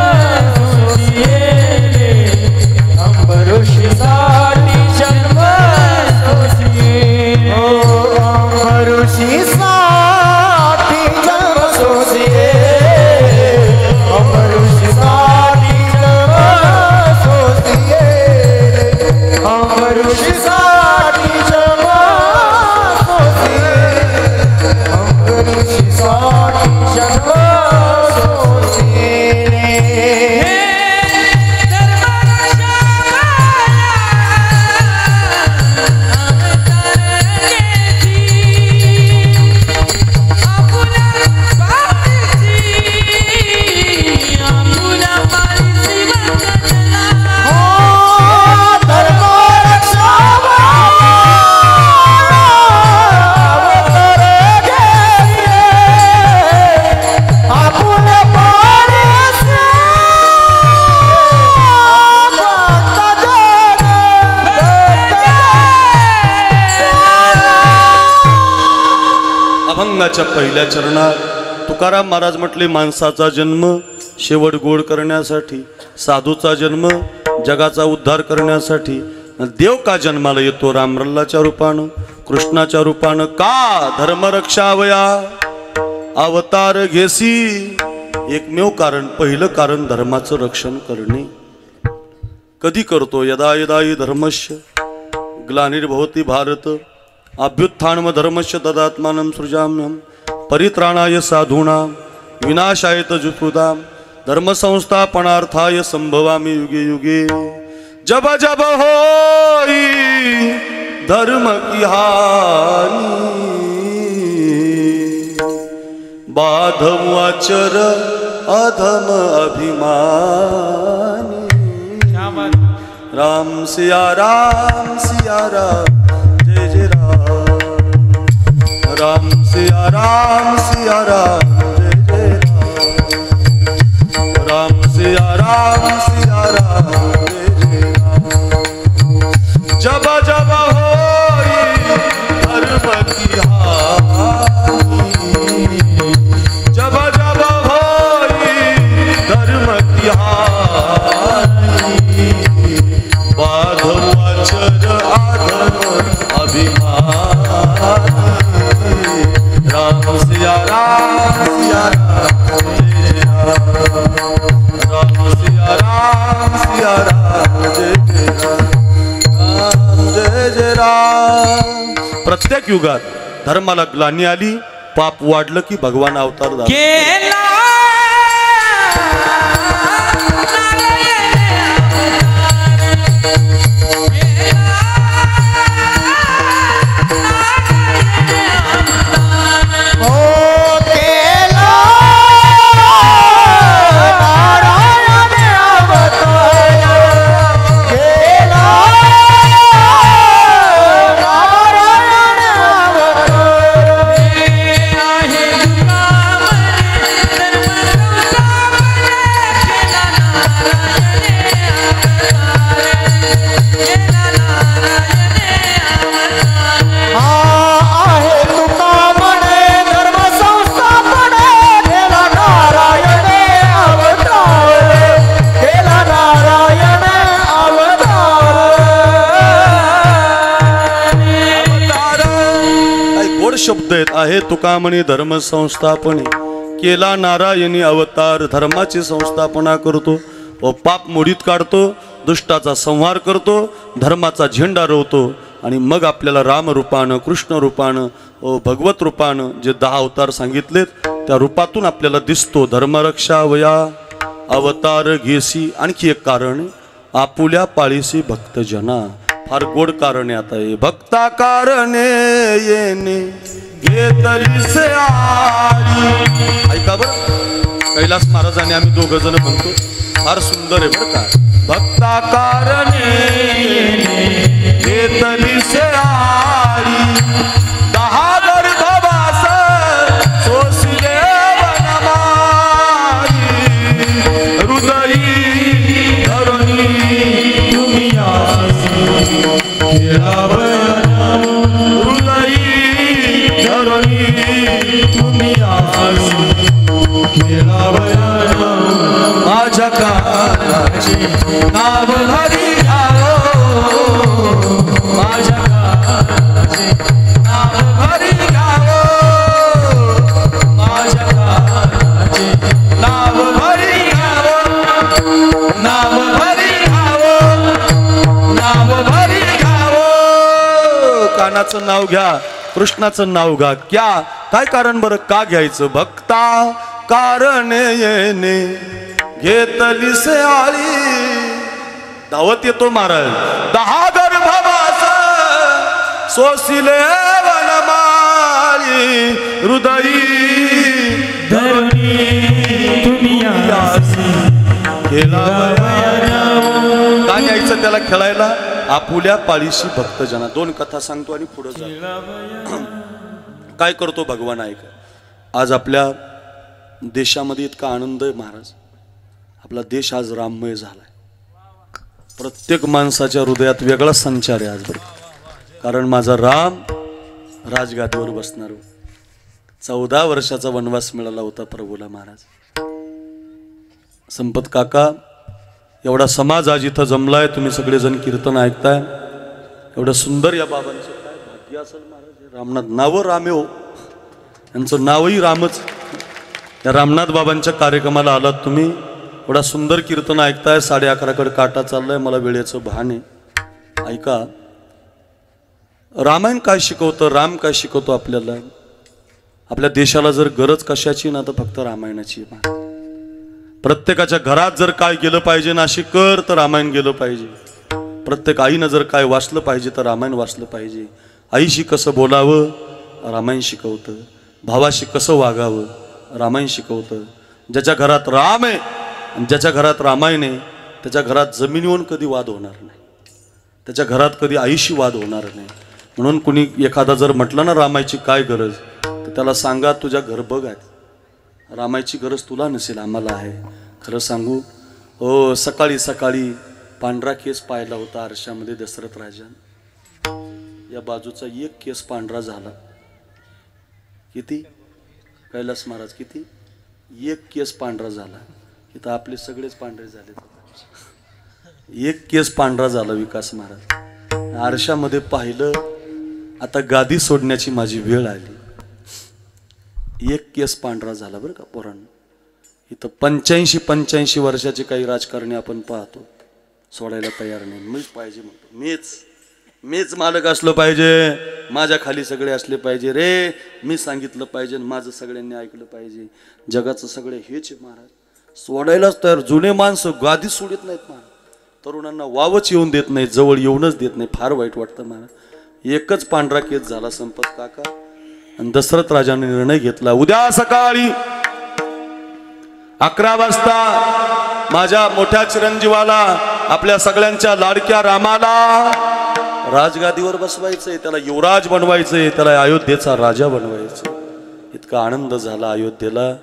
[SPEAKER 1] सोसिए अंबरुषि साठी जम सोसिए अंबरुषि साठी जम सोसिए अंबरुषि साठी जम सोसिए अंबरुषि साठी जम सोसिए अंबरुषि साठी जम सोसिए
[SPEAKER 3] अभंगाच्या पहिल्या चरणात तुकाराम महाराज म्हटले, माणसाचा जन्म शेवट गोड करण्यासाठी, साधूचा जन्म जगाचा उद्धार करण्यासाठी, देव का जन्माला येतो रामलल्लाच्या रूपानं, कृष्णाच्या रूपानं, का धर्म रक्षावया अवतार घेसी. एकमेव कारण, पहिलं कारण धर्माचं रक्षण करणे. कधी करतो? यदा यदा हि धर्मस्य ग्लानिर्भवति भारत अभ्युत्थानम धर्मस्य तदात्मानं सृजाम्यहं परित्राणाय साधूनां विनाशाय जुकृतां धर्म संस्थापनार्थाय संभवामि युगे युगे. जब जब होई धर्म की हानि बाधम आचर अधम अभिमानी. राम सिया राम जय जय राम. राम सिया राम जय जय राम. राम सिया राम जय जय राम. जब जब होई धर्म की हानि, जब जब होई धर्म की हानि बाधम आचर आधम अभिमानी. राम सिया राम जय जय राम. राम सिया राम जय जय राम. जय जय राम. प्रत्येक युगात धर्माला ग्लानी आली, पाप वाढलं की भगवान अवतार झाला. शब्द आहेत. आहे तुकामणी धर्म संस्थापने, केला नारायणी अवतार, धर्माची संस्थापना करतो व पाप मोडीत काढतो, दुष्टाचा संहार करतो, धर्माचा झेंडा रोवतो आणि मग आपल्याला रामरूपानं, कृष्ण रूपानं व भगवत रूपानं जे 10 अवतार सांगितलेत त्या रूपातून आपल्याला दिसतो. धर्मरक्षा वया अवतार घेसी. आणखी एक कारण, आपुल्या पाळीसी भक्तजना. फार गोड कारण आहे. आता हे भक्ता कारणे येणे घेतलीसे आरी. ऐका बरं, कैलास महाराजांनी आम्ही 2 जण म्हणतो, फार सुंदर आहे बरं का. भक्ता कारणे घेतलीसे आरी, 10 गर्भवास सोसिले वनमारी, हृदयी धरणी तुम्ही आसी, हृदयी धरणी तुम्ही आसी, माझ्या कानाचे नाव हरी घ्यावो, माझ्या कानाचे नाव हरी घ्यावो, माझ्या कानाचे नाव हरी घ्यावो, नाव हरी घ्यावो, नाव हरी घ्यावो. कानाचं नाव घ्या, कृष्णाचं नाव घ्या. काय कारण बरं, का घ्यायचं? भक्ता कारणे येणे घेतलीसे आळी. धावत येतो महाराज. 10 गर्भवास सोसिले वनमाळी, हृदयी
[SPEAKER 2] धरणी तुम्ही आसी,
[SPEAKER 3] केला का न्यायचं त्याला खेळायला? आपुल्या पाळीशी भक्तजना. 2 कथा सांगतो आणि पुढे जा. काय करतो भगवान ऐका. आज आपल्या देशामध्ये इतका आनंद आहे महाराज. आपला देश आज राममय झालाय. प्रत्येक माणसाच्या हृदयात वेगळा संचार आहे आज बरं. कारण माझा राम राजगादीवर बसणार. 14 वर्षाचा वनवास मिळाला होता प्रभूला महाराज. संपत काका, एवढा समाज आज इथं जमलाय. तुम्ही सगळेजण कीर्तन ऐकताय. एवढं सुंदर या बाबांचं काय भाग्य असेल महाराज. रामनाथ नाव रामे हो, यांचं नावही रामच. या रामनाथ बाबांच्या कार्यक्रमाला आलात तुम्ही. एवढा सुंदर कीर्तन ऐकताय. 11:30कडे काटा चाललाय. मला वेळेचं भान आहे. ऐका, रामायण काय शिकवतं, राम काय शिकवतो आपल्याला. आपल्या देशाला जर गरज कशाची ना तर फक्त रामायणाची. प्रत्येकाच्या घरात जर काय गेलं पाहिजे नाशिककर तर रामायण गेलं पाहिजे. प्रत्येक आईनं जर काय वाचलं पाहिजे तर रामायण वाचलं पाहिजे. आईशी कसं बोलावं रामायण शिकवतं. भावाशी कसं वागावं रामायण शिकवतं. ज्याच्या घरात राम आहे आणि ज्याच्या घरात रामायण आहे त्याच्या घरात जमिनीवर कधी वाद होणार नाही. त्याच्या घरात कधी आईशी वाद होणार नाही. म्हणून कुणी एखादा जर म्हटलं ना रामायची काय गरज, तर त्याला सांगा तुझ्या घर बघ आहे. रामायची गरज तुला नसेल, आम्हाला आहे. खरं सांगू हो, सकाळी सकाळी पांढरा केस पाहिला होता आरशामध्ये दशरथ राजा. या बाजूचा एक केस पांढरा झाला. किती कैलास महाराज, किती? एक केस पांढरा झाला. इथं आपले सगळेच पांढरे झाले. एक केस पांढरा झाला विकास महाराज. आरशामध्ये पाहिलं, आता गादी सोडण्याची माझी वेळ आली. एक केस पांढरा झाला बरं का पोरांनो. इथं 85 वर्षाचे काही राजकारणी आपण पाहतो, सोडायला तयार नाही. मीच पाहिजे म्हणतो, मीच मालक असलो पाहिजे, माझ्या खाली सगळे असले पाहिजे रे, मी सांगितलं पाहिजे, माझं सगळ्यांनी ऐकलं पाहिजे. जगाचं सगळे हेच महाराज. सोडायलाच तयार. जुने माणसं गादी सोडत नाहीत महाराज. तरुणांना वावच येऊन देत नाही, जवळ येऊनच देत नाही. फार वाईट वाटतं महाराज. एकच पांढरा केस झाला संपत काका. आणि दशरथ राजाने निर्णय घेतला, उद्या सकाळी 11 वाजता माझ्या मोठ्या चिरंजीवाला, आपल्या सगळ्यांच्या लाडक्या रामाला राजगादीवर बसवायचंय, त्याला युवराज बनवायचंय, त्याला अयोध्येचा राजा बनवायचं. इतका आनंद झाला अयोध्येला,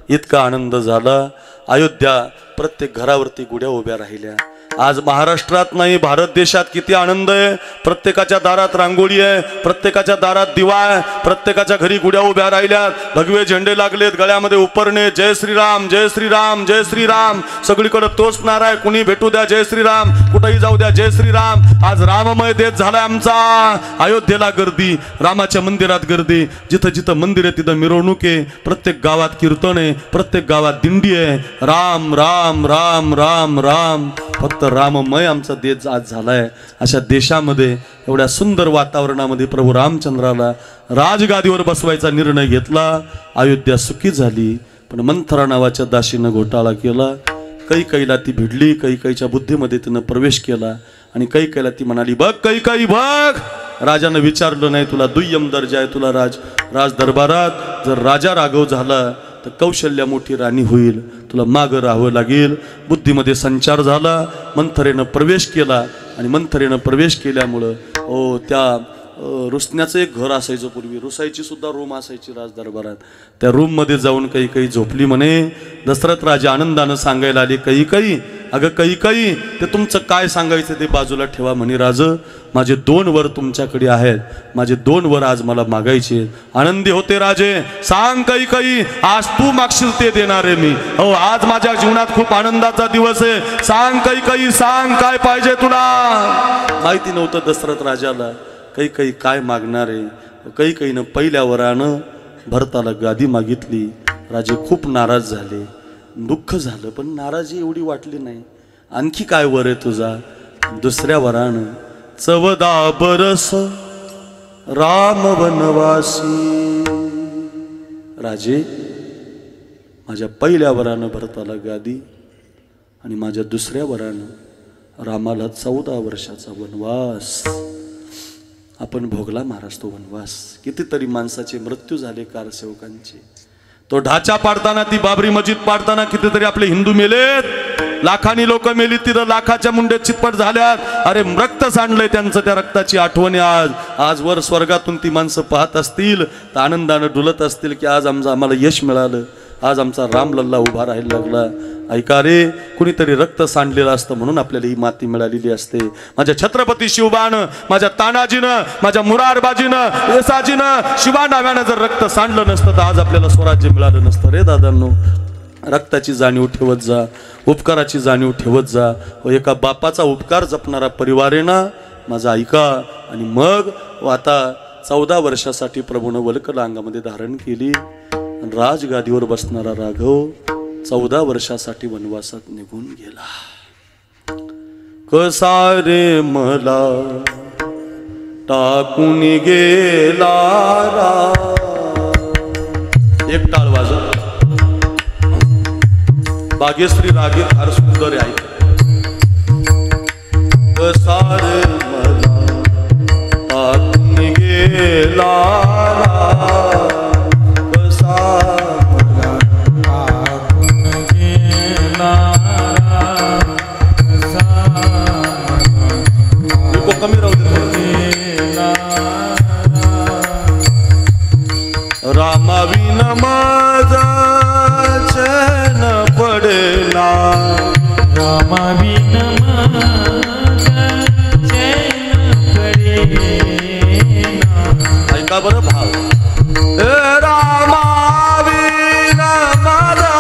[SPEAKER 3] इतका आनंद झाला. अयोध्या प्रत्येक घरावरती गुड्या उभ्या राहिल्या. आज महाराष्ट्रात नाही भारत देशात किती आनंद आहे. प्रत्येकाच्या दारात रांगोळी आहे, प्रत्येकाच्या दारात दिवा आहे, प्रत्येकाच्या घरी गुड्या उभ्या राहिल्यात, भगवे झेंडे लागलेत, गळ्यामध्ये उपरणे, जय श्रीराम जय श्रीराम जय श्रीराम. सगळीकडे तोच नारा आहे, कुणी भेटू द्या जय श्रीराम, कुठेही जाऊ द्या जय श्रीराम. आज राममय देश झालाय आमचा. अयोध्येला गर्दी, रामाच्या मंदिरात गर्दी, जिथं जिथं मंदिर आहे तिथं मिरवणूक आहे, प्रत्येक गावात कीर्तन आहे, प्रत्येक गावात दिंडी आहे. राम राम राम राम राम. फक्त राममय आमचा देश आज झालाय. अशा देशामध्ये एवढ्या सुंदर वातावरणामध्ये प्रभू रामचंद्राला राजगादीवर बसवायचा निर्णय घेतला. अयोध्या सुखी झाली. पण मंथरा नावाच्या दासीनं घोटाळा केला. कैकेयीला ती भिडली, कैकेयीच्या बुद्धीमध्ये तिनं प्रवेश केला आणि कैकेयीला ती म्हणाली, बघ कैकेयी बघ. राजानं विचारलं नाही, तुला दुय्यम दर्जा आहे, तुला राज दरबारात जर राजा राघव झाला तर कौशल्या मोठी राणी होईल, तुला मागं राहावं लागेल. बुद्धीमध्ये संचार झाला, मंथरेनं प्रवेश केला आणि मंथरेनं प्रवेश केल्यामुळं त्या रुसण्याचं एक घर असायचं पूर्वी, रुसायची सुद्धा रूम असायची राजदरबारात. त्या रूममध्ये जाऊन कैकेयी झोपली म्हणे. दशरथ राजा आनंदानं सांगायला आले, कैकेयी अगं कैकेयी, ते तुमचं काय सांगायचं ते बाजूला ठेवा म्हणे. राज, माझे 2 वर तुमच्याकडे आहेत, माझे 2 वर आज मला मागायचे. आनंदी होते राजे. सांग कैकेयी, आज तू मागशील ते देणार आहे मी. हो, आज माझ्या जीवनात खूप आनंदाचा दिवस आहे. सांग कैकेयी, सांग काय पाहिजे तुला. माहिती नव्हतं दशरथ राजाला कैकेयी काय मागणार आहे. कैकेयीनं पहिल्या वरानं भरताला गादी मागितली. राजे खूप नाराज झाले, दुःख झालं, पण नाराजी एवढी वाटली नाही. आणखी काय वर आहे तुझा. दुसऱ्या वरानं 14 बरस राम वनवासी. राजे, माझ्या पहिल्या वरानं भरताला गादी आणि माझ्या दुसऱ्या वरानं रामाला 14 वर्षाचा वनवास. आपण भोगला महाराज तो वनवास. कितीतरी माणसाचे मृत्यू झाले कारसेवकांचे. तो ढाचा पाडताना, ती बाबरी मस्जिद पाडताना कितीतरी आपले हिंदू मेलेत. लाखांनी लोक मेली, तिथं लाखाच्या मुंड्यात चितपट झाल्यात. अरे रक्त सांडलंय त्यांचं, त्या रक्ताची आठवणी आज वर स्वर्गातून ती माणसं पाहत असतील तर आनंदानं डुलत असतील की आज आम्हाला यश मिळालं, आज आमचा रामलल्ला उभा राहायला लागला. ऐका रे, कुणीतरी रक्त सांडलेलं असतं म्हणून आपल्याला ही माती मिळालेली असते. माझ्या छत्रपती शिवबानं, माझ्या तानाजीनं, माझ्या मुरारबाजीनं, येसाजीनं, शिवा नाव्यानं जर रक्त सांडलं नसतं तर आज आपल्याला स्वराज्य मिळालं नसतं रे दादांनो. रक्ताची जाणीव ठेवत जा, उपकाराची जाणीव ठेवत जा. एका बापाचा उपकार जपणारा परिवार आहे ना माझा, ऐका. आणि मग आता 14 वर्षासाठी प्रभूनं वल्कल अंगामध्ये धारण केली. राजगादीवर बसणारा राघव 14 वर्षासाठी वनवासात निघून गेला. कसा रे मला टाकून गेला. एक टाळ वाजव. बागेश्री रागे फार सुंदर आहे. कसा रे मला टाकून गेला. कमी राहू दे. रामाविन माझा चैन पडेना.
[SPEAKER 2] रामाविन माझा चैन पडेना.
[SPEAKER 3] ऐका बरं भाव. रामाविन माझा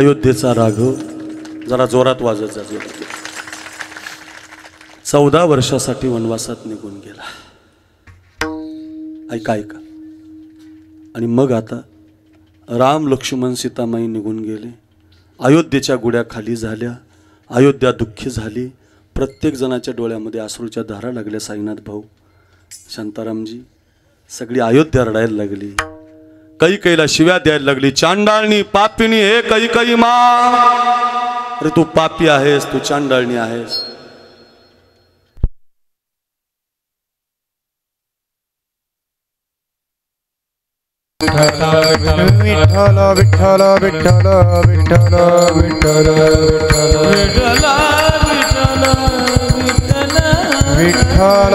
[SPEAKER 3] अयोध्येचा राघव जरा जोरात वाजत जा. 14 वर्षासाठी वनवासात निघून गेला. ऐका ऐका. आणि मग आता राम लक्ष्मण सीतामाई निघून गेले. अयोध्येच्या गुड्या खाली झाल्या. अयोध्या दुःखी झाली. प्रत्येक जणाच्या डोळ्यामध्ये अश्रूच्या धारा लागल्या. साईनाथ भाऊ, शांतारामजी, सगळी अयोध्या रडायला लागली. कैकेयीला शिव्या द्यायला लागली. चांडाळणी, पापिणी, हे कैकेयी मा, अरे तू पापी आहेस, तू चांडाळणी आहेस.
[SPEAKER 1] विठ्ठल विठ्ठल विठ्ठल विठ्ठल विठ्ठल
[SPEAKER 2] विठ्ठल विठ्ठल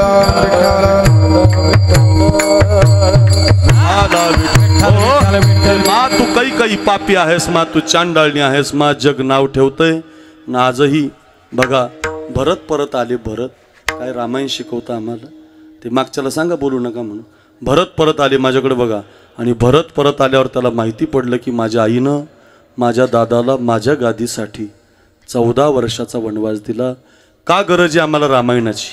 [SPEAKER 1] विठ्ठल
[SPEAKER 3] मा तू कैकेयी पापी आहेस, मा तू चांडाळणी आहेस, मा जग नाव ठेवतंय ना. आजही बघा भरत परत आले. भरत काय रामायण शिकवता आम्हाला, ते मागच्याला सांगा बोलू नका म्हणून. भरत परत आले माझ्याकडे बघा. आणि भरत परत आल्यावर त्याला माहिती पडलं की माझ्या आईनं माझ्या दादाला माझ्या गादीसाठी 14 वर्षाचा वनवास दिला. का गरज आहे आम्हाला रामायणाची,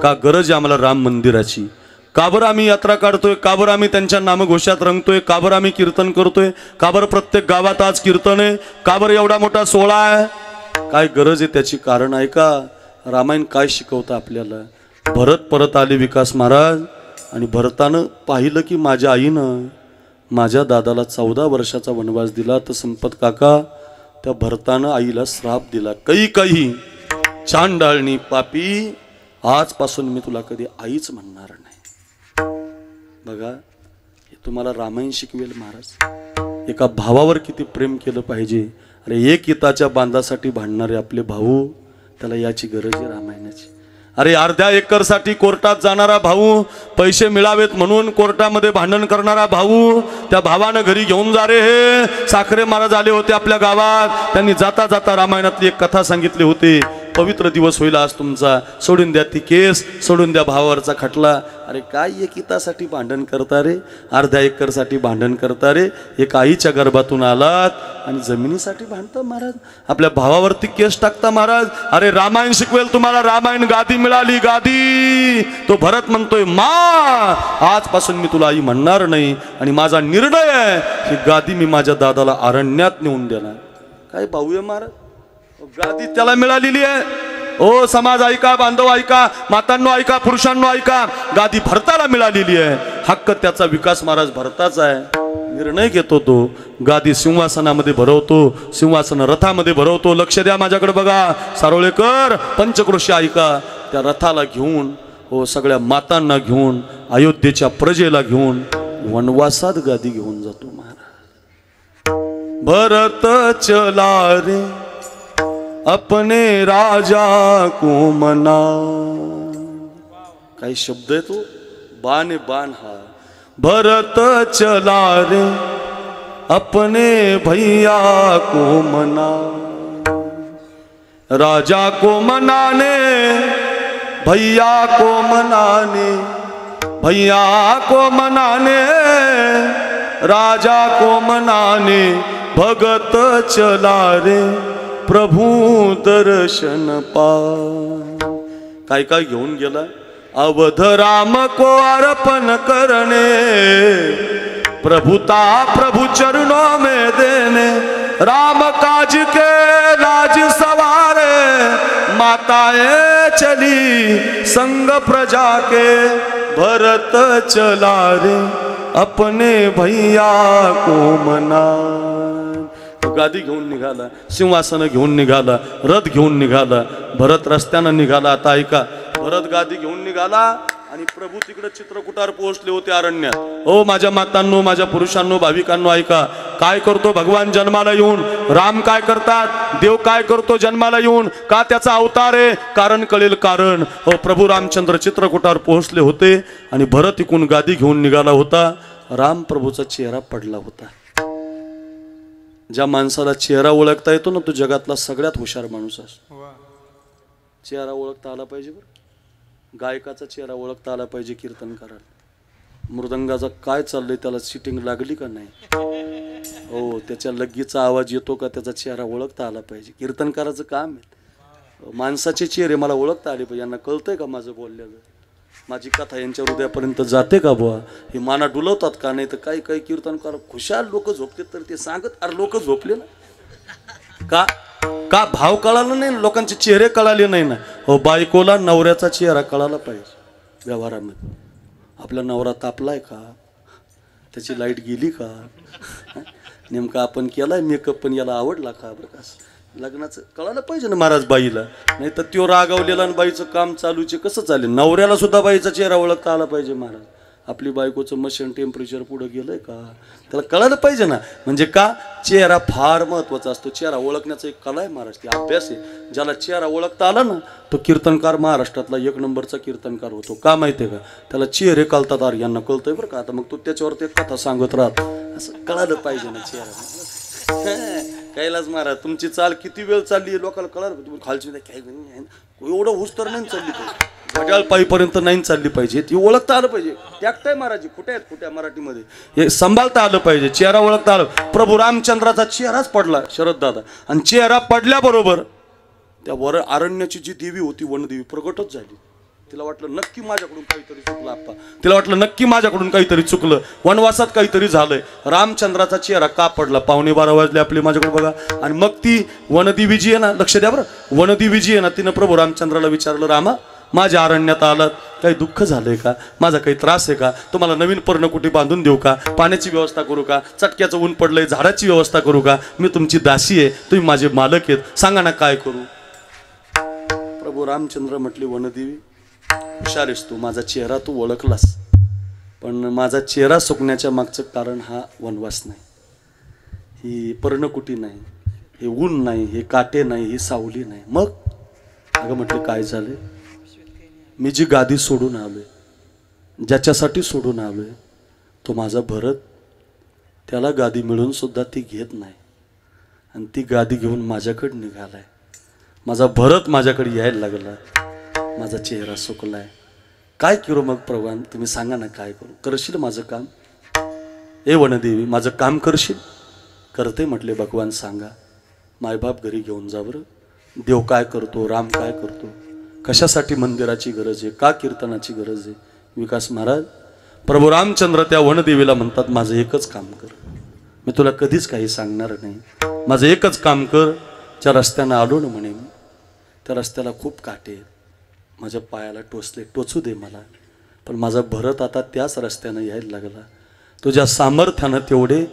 [SPEAKER 3] का गरज आहे आम्हाला राम मंदिराची, का बरं आम्ही यात्रा काढतोय, का बरं आम्ही त्यांच्या नामघोषात रंगतोय, का बरं आम्ही कीर्तन करतोय, का बरं प्रत्येक गावात आज कीर्तन आहे, का बरं एवढा मोठा सोहळा आहे, काय गरज आहे त्याची कारण आहे का. रामायण काय शिकवतं आपल्याला. भरत परत आले विकास महाराज. आणि भरतानं पाहिलं की माझ्या आईनं माझ्या दादाला 14 वर्षाचा वनवास दिला. तर संपत काका, त्या भरतानं आईला श्राप दिला. कैकेयी चांडाळणी पापी, आजपासून मी तुला कधी आईच म्हणणार नाही. बघा हे तुम्हाला रामायण शिकवेल महाराज. एका भावावर किती प्रेम केलं पाहिजे. अरे एक हिताच्या बांधासाठी भांडणारे आपले भाऊ, त्याला याची गरज आहे रामायणाची. अरे अर्ध्या एकरसाठी कोर्टात जाणारा भाऊ, पैसे मिळावेत म्हणून कोर्टामध्ये भांडण करणारा भाऊ, त्या भावानं घरी घेऊन जा रे. हे साखरे महाराज आले होते आपल्या गावात. त्यांनी जाता जाता रामायणातली एक कथा सांगितली होती. पवित्र दिवस होईल आज तुमचा, सोडून द्या ती केस, सोडून द्या भावावरचा खटला. अरे काय एक हितासाठी भांडण करता रे, अर्ध्या एकरसाठी भांडण करता रे. एक आईच्या गर्भातून आलात आणि जमिनीसाठी भांडता महाराज, आपल्या भावावरती केस टाकता महाराज. अरे रामायण शिकवेल तुम्हाला. रामायण गादी मिळाली, गादी. तो भरत म्हणतोय मा आजपासून मी तुला आई म्हणणार नाही. आणि माझा निर्णय आहे ही गादी मी माझ्या दादाला अरण्यात नेऊन देणार. काय भाऊ आहे महाराज, गादी त्याला मिळालेली आहे. ओ समाज ऐका, बांधव ऐका, मातांनो ऐका, पुरुषांनो ऐका, गादी भरताला मिळालेली आहे. हक्क त्याचा विकास महाराज भरताचा आहे. निर्णय घेतो तो. गादी सिंहासनामध्ये भरवतो, सिंहासन रथामध्ये भरवतो. लक्ष द्या माझ्याकडे बघा सारोळेकर, पंचक्रोशी ऐका. त्या रथाला घेऊन, हो सगळ्या मातांना घेऊन, अयोध्येच्या प्रजेला घेऊन वनवासात गादी घेऊन जातो महाराज. भरत चला रे अपने राजा को मना. काही शब्द आहे तो, बाण बाण हा. भरत चला रे अपने भैया को मना, राजा को मनाने, भैया को मनाने, भैया को मनाने, राजा को मनाने, भगत चला रे प्रभु दर्शन पा. काय काय घेऊन गेला. अवध राम को अर्पण करने, प्रभुता प्रभु चरणों में देने, राम काज के लाज सवारे, माताएं चली संग प्रजा के, भरत चला रे अपने भैया को मना. गादी घेऊन निघाला, सिंहासन घेऊन निघाला, रथ घेऊन निघाला. भरत रस्त्यानं निघाला. आता ऐका, भरत गादी घेऊन निघाला आणि प्रभू तिकडे चित्रकूटावर पोहोचले होते अरण्यात. ओ माझ्या मातांनो, माझ्या पुरुषांनो, भाविकांनो ऐका. काय करतो भगवान जन्माला येऊन, राम काय करतात, देव काय करतो जन्माला येऊन, का त्याचा अवतार आहे, कारण कळेल कारण. हो प्रभू रामचंद्र चित्रकूटावर पोहोचले होते आणि भरत इकून गादी घेऊन निघाला होता. राम प्रभूचा चेहरा पडला होता. ज्या माणसाला चेहरा ओळखता येतो ना, तो जगातला सगळ्यात हुशार माणूस असतो. चेहरा ओळखता आला पाहिजे बरं. गायकाचा चेहरा ओळखता आला पाहिजे कीर्तन करायला. मृदंगाचा काय चाललंय, त्याला सिटिंग लागली का नाही. हो, त्याच्या लगीचा आवाज येतो का त्याचा चेहरा ओळखता आला पाहिजे. कीर्तनकाराचं काम आहे. माणसाचे चेहरे मला ओळखता आले पाहिजे. यांना कळतंय का माझं बोललेलं, माझी कथा यांच्या हृदयापर्यंत जाते का बुवा, हे माना डुलवतात का. नाही तर काही काही कीर्तनकार खुशाल लोक झोपते तर ते सांगत, अरे लोक झोपले ना का, का भाव कळाला नाही, लोकांचे चेहरे कळाले नाही ना. हो, बायकोला नवऱ्याचा चेहरा कळाला पाहिजे व्यवहारामध्ये. आपला नवरा तापलाय का, त्याची लाईट गेली का, नेमका आपण केलाय मेकअप पण याला आवडला का, बरं का लग्नाचं कळायला पाहिजे ना महाराज बाईला. नाही तर त्यो रागावलेला आणि बाईचं काम चालूचे कसं चालेल. नवऱ्याला सुद्धा बाईचा चेहरा ओळखता आला पाहिजे महाराज. आपली बायकोचं मशीन टेम्परेचर पुढं गेलंय का त्याला कळायला पाहिजे ना. म्हणजे का, चेहरा फार महत्वाचा असतो. चेहरा ओळखण्याचा एक कला आहे महाराज, ती अभ्यास आहे. ज्याला चेहरा ओळखता आला ना तो कीर्तनकार महाराष्ट्रातला 1 नंबरचा कीर्तनकार होतो. का माहितीये का, त्याला चेहरे कळतात. अरे यांना कळतंय बरं का, आता मग तू त्याच्यावर एक कथा सांगत राहत, असं कळालं पाहिजे ना चेहरा. कैलास महाराज तुमची चाल किती वेळ चालली लोकांना कळालं, तुम्ही खालची काय एवढं हुस तर नाही चालली पाहिजे, घड्याळ पाईपर्यंत नाही चालली पाहिजे. ती ओळखता आलं पाहिजे. त्यागताय महाराज कुठे आहेत, कुठे मराठीमध्ये हे सांभाळता आलं पाहिजे. चेहरा ओळखता आलं. प्रभू रामचंद्राचा चेहराच पडला शरद दादा, आणि चेहरा पडल्याबरोबर त्या वर अरण्याची जी देवी होती वनदेवी प्रगटच झाली. तिला वाटलं नक्की माझ्याकडून काहीतरी चुकलं आप्पा, तिला वाटलं नक्की माझ्याकडून काहीतरी चुकलं, वनवासात काहीतरी झालंय. रामचंद्राचा चेहरा का पडला, 11:15 वाजले आपले माझ्याकडे बघा. आणि मग ती वनदेवी जी आहे ना, लक्ष द्या बरं, वनदेवी जी आहे ना, तिनं प्रभू रामचंद्राला विचारलं, रामा माझ्या अरण्यात आलात, काही दुःख झालंय का, माझा काही त्रास आहे का, तुम्हाला नवीन पर्णकुटी बांधून देऊ का, पाण्याची व्यवस्था करू का, चटक्याचं ऊन पडलंय झाडाची व्यवस्था करू का, मी तुमची दासी आहे, तुम्ही माझे मालक आहेत, सांगा ना काय करू. प्रभू रामचंद्र म्हटले, वनदेवी हुशार आहेस तू, माझा चेहरा तू ओळखलास, पण माझा चेहरा सुकण्याच्या मागचं कारण हा वनवास नाही, ही पर्णकुटी नाही, हे ऊन नाही, हे काटे नाही, ही सावली नाही. मग अगं म्हटलं काय झाले, मी जी गादी सोडून आलोय, ज्याच्यासाठी सोडून आलोय तो माझा भरत, त्याला गादी मिळून सुद्धा ती घेत नाही, आणि ती गादी घेऊन माझ्याकडे निघालाय. माझा भरत माझ्याकडे यायला लागला, माझा चेहरा सुकलाय. काय करू मग प्रभू, तुम्ही सांगा ना काय करू, करशील माझं काम. ए वनदेवी माझं काम करशील. करते म्हटले. भगवान सांगा. मायबाप घरी घेऊन जा बरं. देव काय करतो, राम काय करतो, कशासाठी मंदिराची गरज आहे, का कीर्तनाची गरज आहे. विकास महाराज प्रभू रामचंद्र त्या वनदेवीला म्हणतात, माझं एकच काम कर, मी तुला कधीच काही सांगणार नाही, माझं एकच काम कर. ज्या रस्त्यानं आलो ना म्हणे मी, त्या रस्त्याला खूप काटे आहेत, माझ्या पायाला टोचले, टोचू दे मला, पण माझा भरत आता त्याच रस्त्यानं यायला लागला. तुझ्या सामर्थ्यानं तेवढे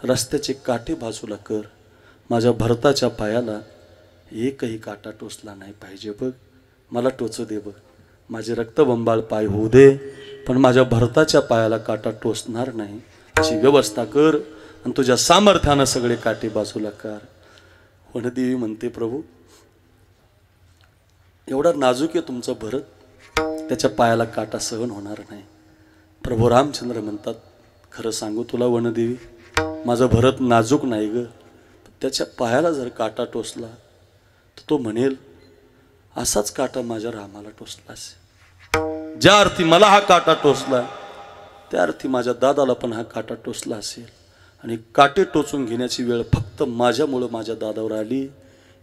[SPEAKER 3] रस्त्याचे काटे बाजूला कर, माझ्या भरताच्या पायाला एकही काटा टोचला नाही पाहिजे बघ, मला टोचू दे बघ, माझे रक्तबंबाळ पाय होऊ दे, पण माझ्या भरताच्या पायाला काटा टोचणार नाही अशी व्यवस्था कर, आणि तुझ्या सामर्थ्यानं सगळे काटे बाजूला कर. वनदेवी म्हणते, प्रभू एवढा नाजूक आहे तुमचं भरत, त्याच्या पायाला काटा सहन होणार नाही. प्रभू रामचंद्र म्हणतात, खरं सांगू तुला वनदेवी, माझं भरत नाजूक नाही ग, त्याच्या पायाला जर काटा टोचला तर तो म्हणेल असाच काटा माझ्या रामाला टोचला असेल, ज्या अर्थी मला हा काटा टोचला त्या अर्थी माझ्या दादाला पण हा काटा टोचला असेल, आणि काटे टोचून घेण्याची वेळ फक्त माझ्यामुळं माझ्या दादावर आली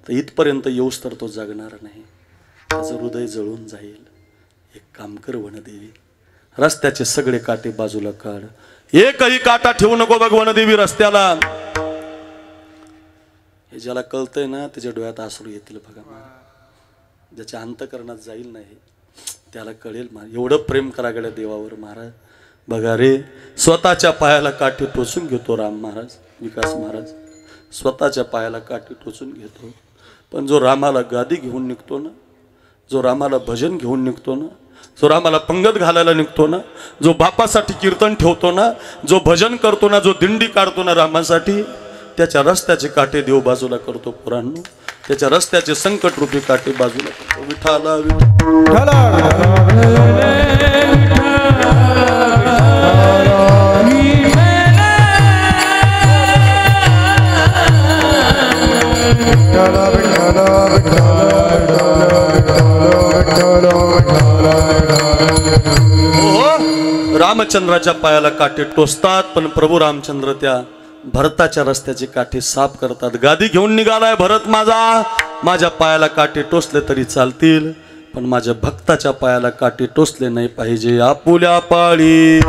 [SPEAKER 3] तर इथपर्यंत येऊस तर तो जगणार नाही, त्याचं हृदय जळून जाईल. एक काम कर वनदेवी, रस्त्याचे सगळे काटे बाजूला काढ, एकही काटा ठेवू नको बघ वनदेवी रस्त्याला. हे ज्याला कळतंय ना त्याच्या डोळ्यात अश्रू येतील बघा, ज्याच्या अंतकरणात जाईल नाही त्याला कळेल. एवढं प्रेम करा गड्या देवावर महाराज. बघा रे, स्वतःच्या पायाला काठी टोचून घेतो राम महाराज, विकास महाराज स्वतःच्या पायाला काठी टोचून घेतो, पण जो रामाला गादी घेऊन निघतो ना, जो रामाला भजन घेऊन निघतो ना, जो रामाला पंगत घालायला निघतो ना, जो बापासाठी कीर्तन ठेवतो ना, जो भजन करतो ना, जो दिंडी काढतो ना रामासाठी, त्याच्या रस्त्याचे काटे देव बाजूला करतो. पुराणो त्याच्या रस्त्याचे संकट रूपी काटे बाजूला करतो. विठाला विठाला रामचंद्राच्या पायाला काटे टोचतात, पण प्रभू रामचंद्र त्या भरताच्या रस्त्याचे काठे साफ करतात. गादी घेऊन निघालाय भरत माझा, माझ्या पायाला काटे टोचले तरी चालतील, पण माझ्या भक्ताच्या पायाला काटे टोचले नाही पाहिजे. आपुल्या पाळी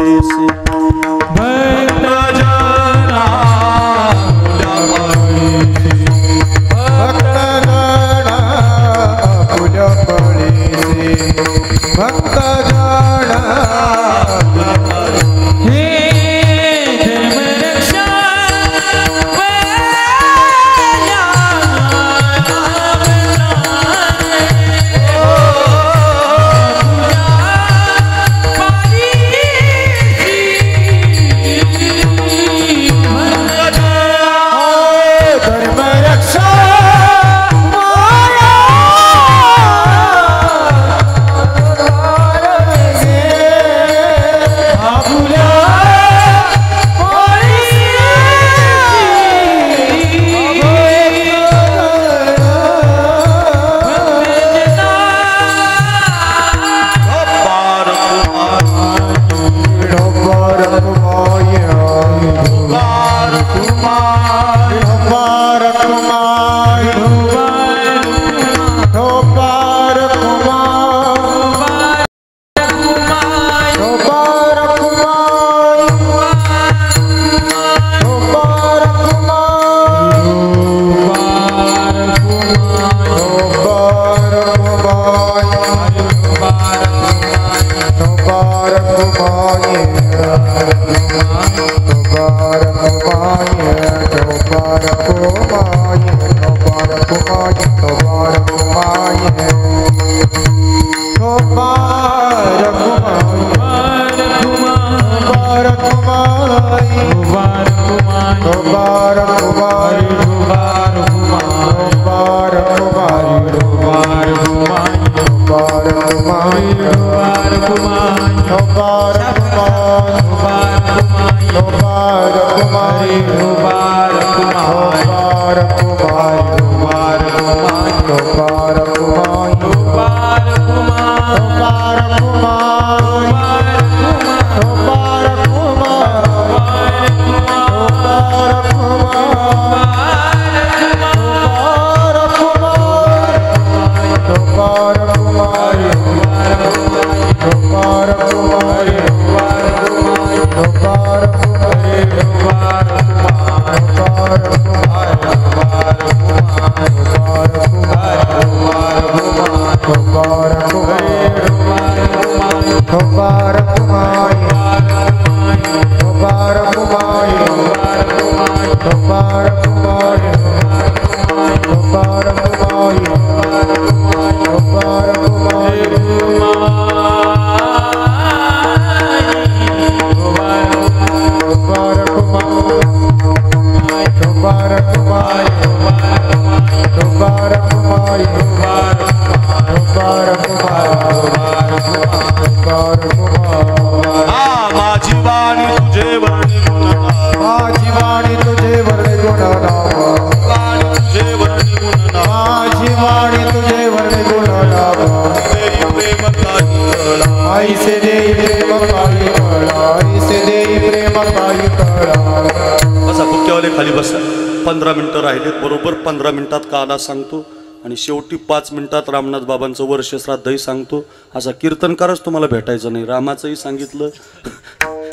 [SPEAKER 3] खाली बसा. 15 मिनिटं राहिलेत, बरोबर 15 मिनिटात काला सांगतो आणि शेवटी 5 मिनिटात रामनाथ बाबांचं वर्ष श्राद्धही सांगतो. असा कीर्तनकारच तुम्हाला भेटायचं नाही. रामाचंही सांगितलं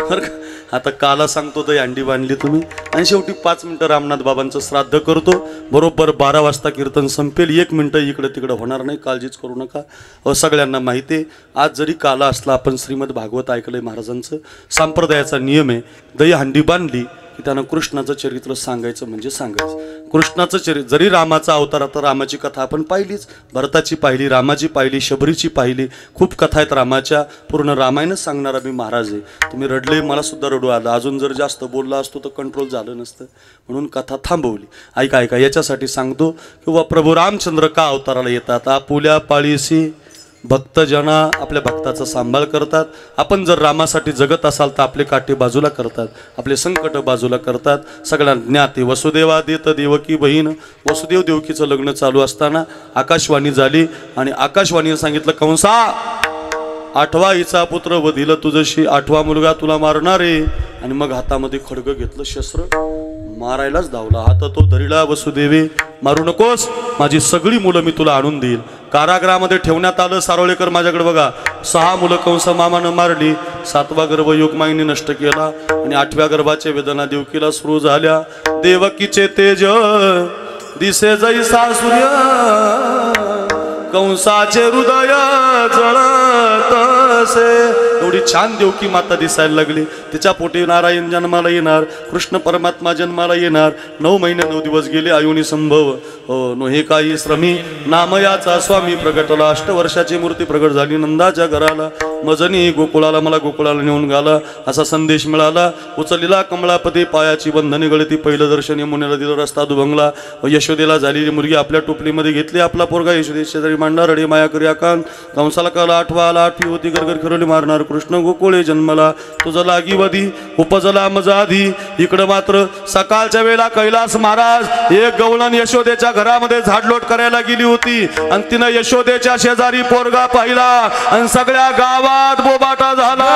[SPEAKER 3] बरं का. आता काला सांगतो तर अंडी बांधली तुम्ही आणि शेवटी 5 मिनिटं रामनाथ बाबांचं श्राद्ध करतो. बरोबर 12 वाजता कीर्तन संपेल. 1 मिनिटं इकडं तिकडं होणार नाही, काळजीच करू नका. सगळ्यांना माहिती आहे, आज जरी काला असला आपण श्रीमद भागवत ऐकलंय महाराजांचं. संप्रदायाचा नियम आहे, दही हंडी बांधली की त्यानं कृष्णाचं चरित्र सांगायचं म्हणजे सांगायचं. कृष्णाचं चरित्र जरी रामाचा अवतार, आता रामाची कथा आपण पाहिलीच, भरताची पाहिली, रामाची पाहिली, शबरीची पाहिली, खूप कथा आहेत रामाच्या. पूर्ण रामायणच सांगणारा मी महाराज आहे. तुम्ही रडले, मला सुद्धा रडू आलं. अजून जर जास्त बोलला असतो तर कंट्रोल झालं नसतं, म्हणून कथा थांबवली. ऐका ऐका, याच्यासाठी सांगतो किंवा प्रभू रामचंद्र का अवताराला येतात. आपुल्या पाळीसी भक्तजना आपल्या भक्ताचा सांभाळ करतात. आपण जर रामासाठी जगत असाल तर आपले काटे बाजूला करतात, आपले संकट बाजूला करतात. सगळ्या ज्ञाती वसुदेवा देत देवकी बहीण. वसुदेव देवकीचं लग्न चालू असताना आकाशवाणी झाली आणि आकाशवाणीने सांगितलं, कंसा 8वा हिचा पुत्र वधिल तुझशी, 8वा मुलगा तुला मारणार आहे. आणि मग हातामध्ये खडगं घेतलं, शस्त्र मारायलाच धावला. हात तो धरिला वसुदेवी मारू नकोस, माझी सगळी मुलं मी तुला आणून देईल. कारागृहामध्ये ठेवण्यात आलं. सारोळेकर माझ्याकडे बघा. 6 मुलं कंस मामानं मारली, 7वा गर्भ योगमाईने नष्ट केला आणि 8व्या गर्भाच्या वेदना देवकीला सुरू झाल्या. देवकीचे तेज दिसे जैसा सूर्य, कंसाचे हृदय जळत असे. एवढी छान देवकी माता दिसायला लागली. तिच्या पोटी नारायण जन्माला येणार, कृष्ण परमात्मा जन्माला येणार. 9 महिने 9 दिवस गेले. आयुनी संभव नो हे काही श्रमी नामयाचा स्वामी प्रगटला. 8 वर्षाची मूर्ती प्रगट झाली नंदाच्या घराला. मजनी गोकुळाला, मला गोकुळाला नेऊन घाला असा संदेश मिळाला. उचललेला कमळापती, पायाची बंधने गळती. पहिलं दर्शन यमुनेला दिलं, रस्ता दुभंगला. यशोदेला झालेली मुलगी आपल्या टोपलीमध्ये घेतली. आपला पोरगा यशोदे शेजारी मांडला. रडे माया करी आकांत. कंसाला कळला 8वा आला. 8वी होती गरगर खिरोली मारणार. कृष्ण गोकुळे जन्मला, तुझं लागिवधी उपजला मजाधी. इकडं मात्र सकाळच्या वेळेला कैलास महाराज एक गवळण यशोदेच्या घरामध्ये झाडलोट करायला गेली होती आणि तिनं यशोदेच्या शेजारी पोरगा पाहिला आणि सगळ्या गावात बोबाटा झाला.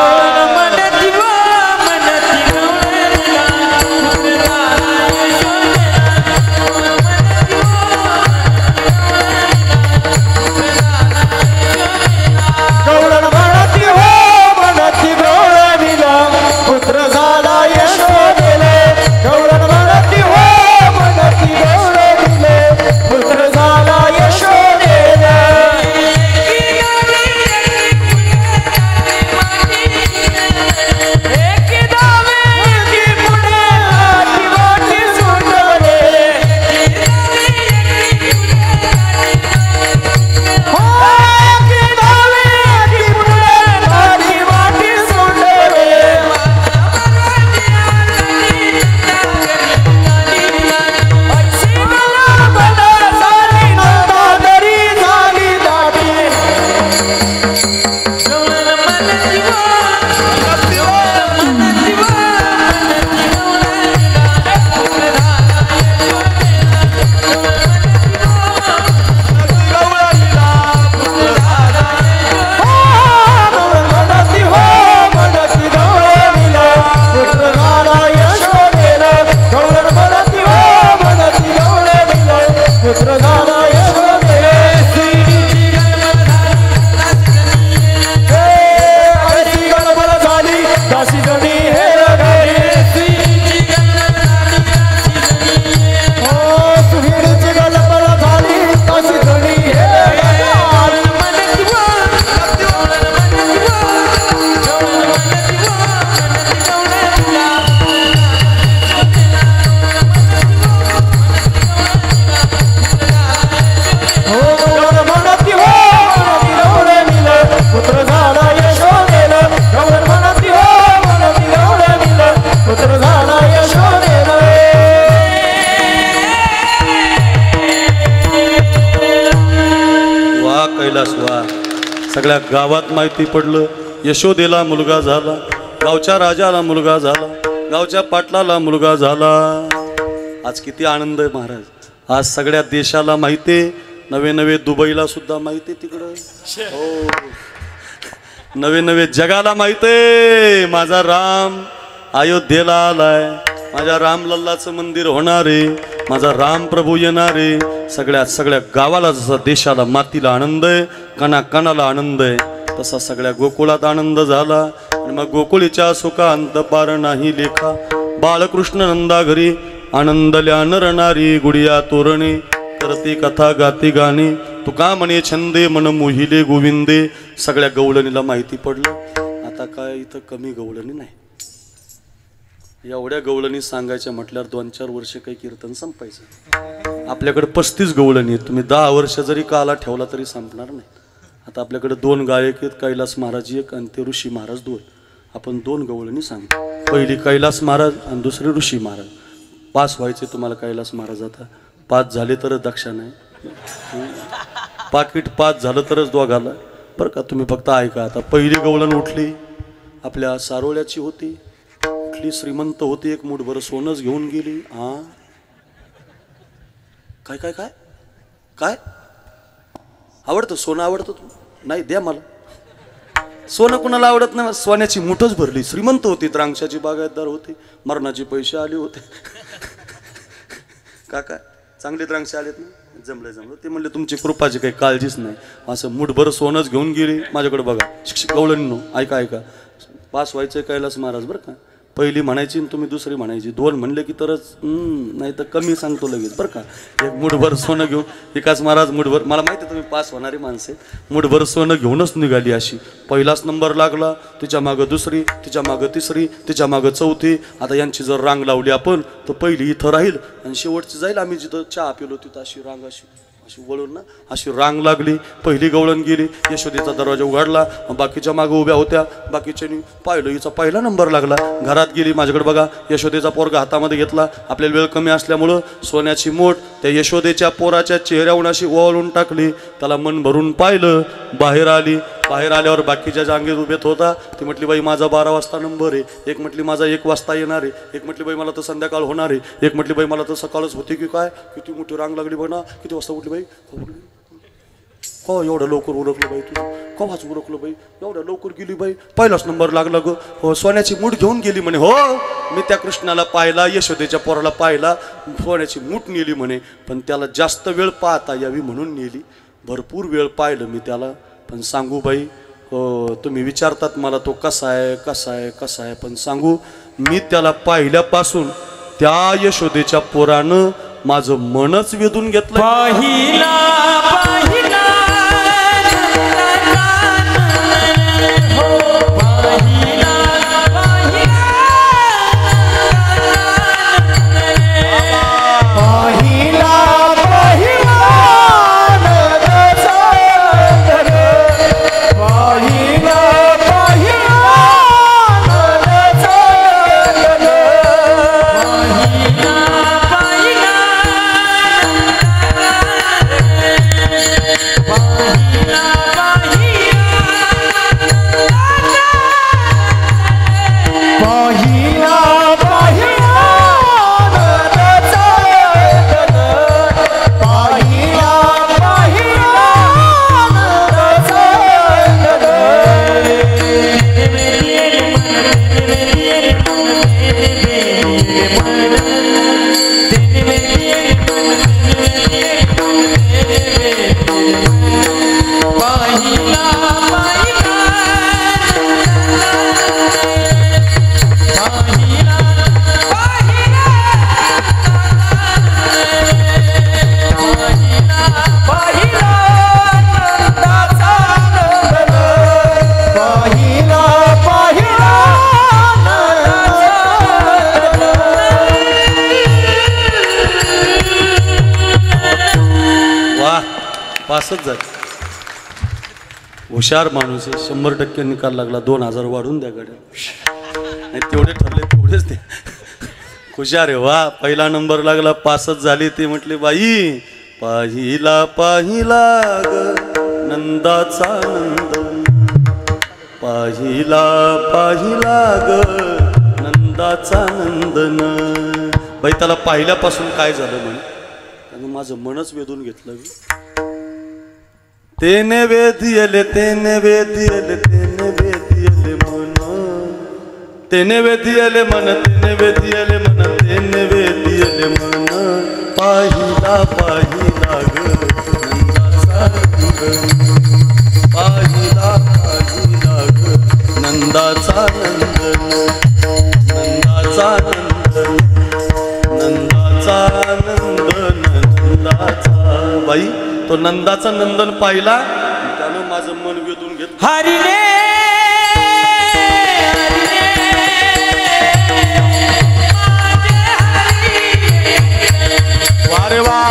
[SPEAKER 3] सगळ्या गावात माहिती पडलं. यशोदेला मुलगा झाला, गावच्या राजाला मुलगा झाला, गावच्या पाटलाला मुलगा झाला. आज किती आनंद आहे महाराज. आज सगळ्या देशाला माहिती आहे. नवे नवे दुबईला सुद्धा माहिती आहे तिकडं. हो, नवे नवे जगाला माहिती आहे माझा राम अयोध्येला आलाय. माझ्या रामलल्लाचं मंदिर होणार आहे. माझा राम प्रभू येणार आहे. सगळ्या गावाला जसा देशाला मातीला आनंद आहे, कणाकणाला आनंद आहे, तसा सगळ्या गोकुळात आनंद झाला. आणि मग गोकुळीच्या सुखा अंत पार नाही लेखा. बाळकृष्ण नंदा घरी आनंदल्या नरणारी. गुडिया तोरणे करती कथा गाती गाणी. तुका म्हणे छंदे मन मोहिले गोविंदे. सगळ्या गवळणीला माहिती पडलं. आता काय इथं कमी गवळणी नाही. एवढ्या गवळणी सांगायच्या म्हटल्यावर 2-4 वर्ष काही कीर्तन संपायचं. आपल्याकडे 35 गवळणी आहेत. तुम्ही 10 वर्ष जरी काला ठेवला तरी संपणार नाही. आता आपल्याकडे 2 गायक आहेत, कैलास महाराज एक आणि ते ऋषी महाराज 2. आपण 2 गवळणी सांगतो. पहिली कैलास महाराज आणि दुसरी ऋषी महाराज. 5 व्हायचे तुम्हाला कैलास महाराज. आता 5 झाले तरच दक्षा नाही. पाकिट 5 झालं तरच दोघाला बरं का. तुम्ही फक्त ऐका. आता पहिली गवळण उठली आपल्या सारोळ्याची होती. कुठली श्रीमंत होती. एक मूठभर सोनच घेऊन गेली. काय काय काय काय आवडतं सोनं? आवडतं तू? नाही, द्या मला. सोनं कुणाला आवडत नाही. सोन्याची मूठच भरली. श्रीमंत होती. द्राक्षाची बागायतदार होती. मरणाचे पैसे आले होते. काका चांगले द्राक्षे आलेत ना, जमलं. ते म्हणले तुमची कृपाची काही काळजीच नाही. असं मुठभर सोनच घेऊन गेली माझ्याकडे. बघा शिक्षक गवळणींनो, ऐका पास व्हायचं कैलास महाराज बरं का. पहिली म्हणायची आणि तुम्ही दुसरी म्हणायची. 2 म्हणले की तरच नाही तर कमी सांगतो लगेच बरं का. एक मुठभर सोनं घेऊन विकास महाराज मुठभर, मला माहिती आहे तुम्ही पास होणारी माणसे, मुठभर सोनं घेऊनच निघाली अशी. पहिलाच नंबर लागला, तिच्या मागं दुसरी, तिच्या मागं तिसरी, तिच्या मागं चौथी. आता यांची जर रांग लावली आपण तर पहिली इथं राहील आणि शेवटची जाईल. आम्ही जिथं चहा पिलो तिथं अशी रांग अशी वळून ना अशी रांग लागली. पहिली गवळण गेली, यशोदेचा दरवाजा उघडला, बाकीच्या मागं उभ्या होत्या. बाकीच्यांनी पाहिलं हिचा पहिला नंबर लागला. घरात गेली, माझ्याकडे बघा यशोदेचा पोरगा हातामध्ये घेतला. आपल्याला वेळ कमी असल्यामुळं सोन्याची मूठ त्या यशोदेच्या पोराच्या चेहऱ्यावरून अशी ओवाळून टाकली. त्याला मन भरून पाहिलं, बाहेर आली. बाहेर आल्यावर बाकीच्या जांगेत उभेत होता. ती म्हटली बाई माझा 12 वाजता नंबर आहे. एक म्हटली माझा 1 वाजता येणार आहे. एक म्हटली बाई मला तर संध्याकाळ होणार आहे. एक म्हटली बाई मला तर सकाळच होती की काय. किती मोठी रांग लागली बघ ना. किती वाजता उठली बाई. हो एवढं लवकर उरकलं बाई तुझं, कवाच उरकलं बाई, एवढ्या लवकर गेली बाई. पहिलाच नंबर लागला ग. हो सोन्याची मूठ घेऊन गेली म्हणे. हो मी त्या कृष्णाला पाहिला, यशोदेच्या पोराला पाहिला, सोन्याची मूठ नेली म्हणे. पण त्याला जास्त वेळ पाहता यावी म्हणून नेली. भरपूर वेळ पाहिलं मी त्याला. पण सांगू बाई, हो तुम्ही विचारतात मला तो कसा आहे, पण सांगू मी त्याला पाहिल्यापासून त्या यशोदेच्या पोरानं माझं मनच वेधून घेतलं.
[SPEAKER 2] पाहिला
[SPEAKER 3] पासच झाली. हुशार माणूस आहे. 100% निकाल लागला. 2000 वाढून द्या गड्या. नाही तेवढे ठरले तेवढेच द्या. हुशार आहे वा. पहिला नंबर लागला, पासच झाली. ती म्हटली बाई पाहिला ग नंदाचा नंद, पाहिला ग नंदाचा नंदन. बाई त्याला पाहिल्यापासून काय झालं म्हणे, त्यानं माझं मनच वेधून घेतलं. तेने वेदियले मन, तेने वेदियले मन, तेने वेदियले मन. पाहिला ग नंदाचा नंदन, पाहिला ग नंदाचा नंदन, नंदाचा नंदन, नंदाचा नंदन, नंदाचा. बाई तो नंदाचा नंदन पाहिला, त्यानं माझं मन वेधून घेतलं.
[SPEAKER 2] हरी रे
[SPEAKER 3] वारे वा.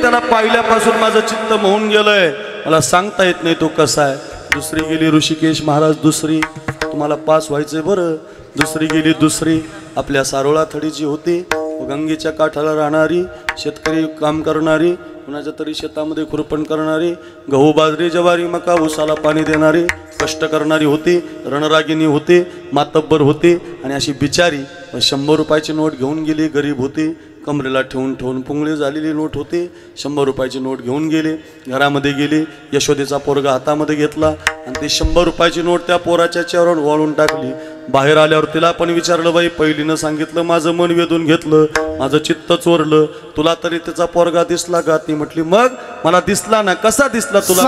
[SPEAKER 3] त्याला पाहिल्यापासून माझं चित्त मोहून गेलंय, मला सांगता येत नाही तो कसा आहे. दुसरी गेली ऋषिकेश महाराज, दुसरी तुम्हाला पास व्हायचंय बरं. दुसरी गेली दुसरी आपल्या सारोळा थडीची होती, गंगेच्या काठाला राहणारी, शेतकरी काम करणारी, कुणाच्या तरी शेतामध्ये खुरपण करणारी, गहू बाजरी ज्वारी मका ऊसाला पाणी देणारी, कष्ट करणारी होती, रणरागिनी होती, मातब्बर होती. आणि अशी बिचारी 100 रुपयाची नोट घेऊन गेली. गरीब होती, कमरेला ठेवून ठेवून पुंगळी झालेली नोट होती. 100 रुपयाची नोट घेऊन गेली, घरामध्ये गेली, यशोदेचा पोरगा हातामध्ये घेतला आणि ती 100 रुपयाची नोट त्या पोराच्या चेहऱ्यावर वाळून टाकली. बाहेर आल्यावर तिला पण विचारलं, बाई पहिलीनं सांगितलं, माझं मन वेधून घेतलं, माझं चित्त चोरलं, तुला तरी त्याचा पोरगा दिसला का? ती म्हटली, मग मला दिसला ना. कसा दिसला तुला?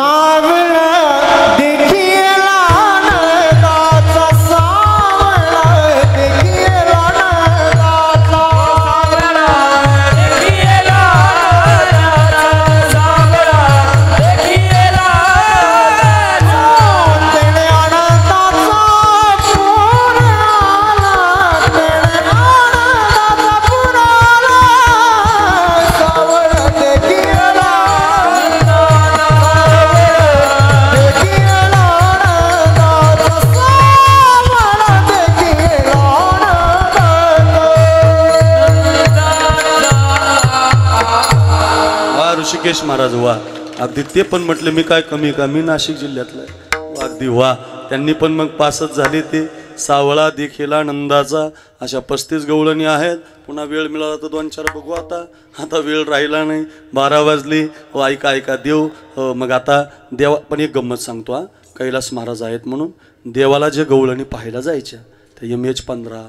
[SPEAKER 3] ऋषिकेश महाराज वा. अगदी ते पण म्हटले, मी काय कमी का, मी नाशिक जिल्ह्यातला आहे. अगदी वा. त्यांनी पण मग पासच झाले. ते सावळा देखीला नंदाचा अशा 35 गवळणी आहेत. पुन्हा वेळ मिळाला तर 2-4 बघू. आता वेळ राहिला नाही, 12 वाजले. हो ऐका ऐका देव. मग आता देवा पण एक गंमत सांगतो हा. कैलास महाराज आहेत म्हणून देवाला जे गवळणी पाहायला जायच्या ते MH15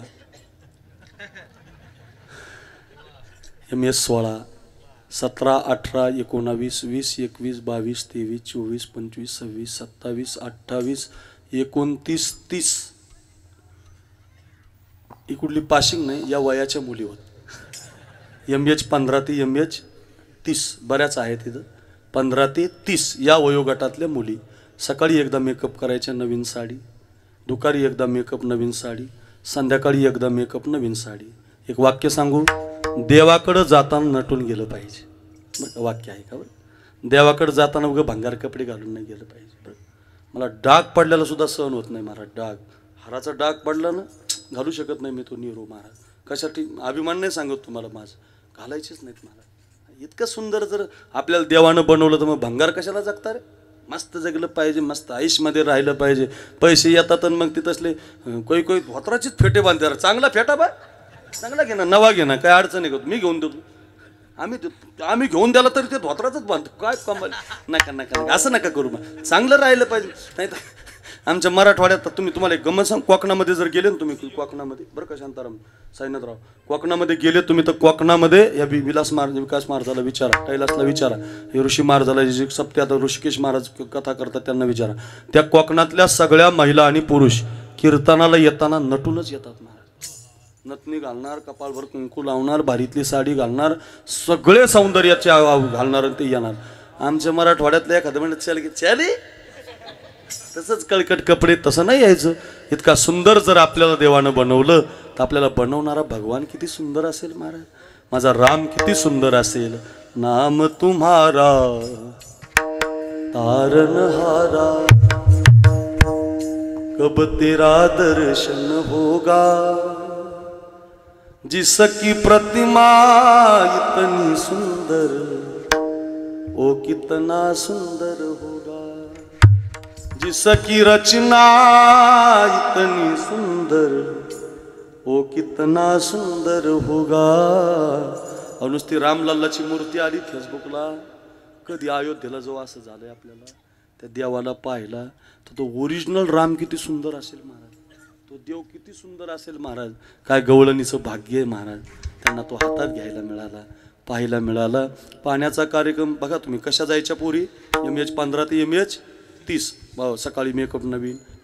[SPEAKER 3] MH16 17 18 19 20 21 22 23 24 25 26 27 28 29 30 ही कुठली पासिंग नाही, या वयाच्या मुलीवर. MH15 ते MH30 बऱ्याच आहेत इथं. 15 ते 30 या वयोगटातल्या मुली सकाळी एकदा मेकअप करायच्या, नवीन साडी. दुपारी एकदा मेकअप, नवीन साडी. संध्याकाळी एकदा मेकअप, नवीन साडी. एक वाक्य सांगू, देवाकडं जाताना नटून गेलं पाहिजे. बरं वाक्य आहे का? बरं देवाकडं जाताना उगं भंगार कपडे घालून नाही गेलं पाहिजे. बरं मला डाग पडल्याला सुद्धा सहन होत नाही महाराज. डाग हाराचा डाग पडला ना, घालू शकत नाही मी तो निरो महाराज. कशासाठी? अभिमान नाही सांगत तुम्हाला, माझं घालायचेच नाहीत मला. इतकं सुंदर जर आपल्याला देवानं बनवलं तर मग भंगार कशाला जगता रे? मस्त जगलं पाहिजे, मस्त आयुष्यमध्ये राहिलं पाहिजे. पैसे येतात आणि मग तिथं असले कोई धोत्राचीच फेटे बांधते. चांगला फेटा बा, चांगला घे ना, नवा घे ना, काय अडचण आहे का? मी घेऊन देतो. आम्ही घेऊन द्याला तरी ते धोत्राचंच बांधतो. काय कमाल. नका नका नका असं नका करू. मग चांगलं राहिलं पाहिजे. नाही तर आमच्या मराठवाड्यात तुम्हाला एक गमत सांग. कोकणामध्ये जर गेले ना तुम्ही, कोकणामध्ये बरं का शांताराम साईनाथराव, कोकणामध्ये गेले तुम्ही तर कोकणामध्ये या विकास महाराजाला विचारा, कैलासला विचारा, हे ऋषी महाराजाला जे सप्ते आता ऋषिकेश महाराज कथा करतात त्यांना विचारा. त्या कोकणातल्या सगळ्या महिला आणि पुरुष कीर्तनाला येताना नटूनच येतात महाराज. नथनी घालणार, कपाळभर कुंकू लावणार, भारीतली साडी घालणार, सगळे सौंदर्याचे घालणार ते येणार. आमच्या मराठवाड्यातल्या एखाद्या म्हणत चाली तसंच कळकट कपडे, तसं नाही यायचं. इतका सुंदर जर आपल्याला देवानं बनवलं तर आपल्याला बनवणारा भगवान किती सुंदर असेल महाराज. माझा राम किती सुंदर असेल. नाम तुम्हारा तारनहारा, कब तेरा दर्शन होगा, जिसकी प्रतिमा इतनी सुंदर, ओ कितना सुंदर होगा, जिसकी रचना इतनी सुंदर, ओ कितना सुंदर होगा. नुसती रामलल्लाची मूर्ती आली फेसबुकला, कधी अयोध्येला जो असं झालंय आपल्याला त्या देवाला पाहिला तर तो ओरिजिनल राम किती सुंदर असेल महाराज. तो देव किती सुंदर असेल महाराज. काय गवळणीचं भाग्य आहे महाराज, त्यांना तो हातात घ्यायला मिळाला, पाहायला मिळाला. पाण्याचा कार्यक्रम बघा तुम्ही. कशा जायच्या पोरी? MH15 ते MH30. सकाळी मेकअप,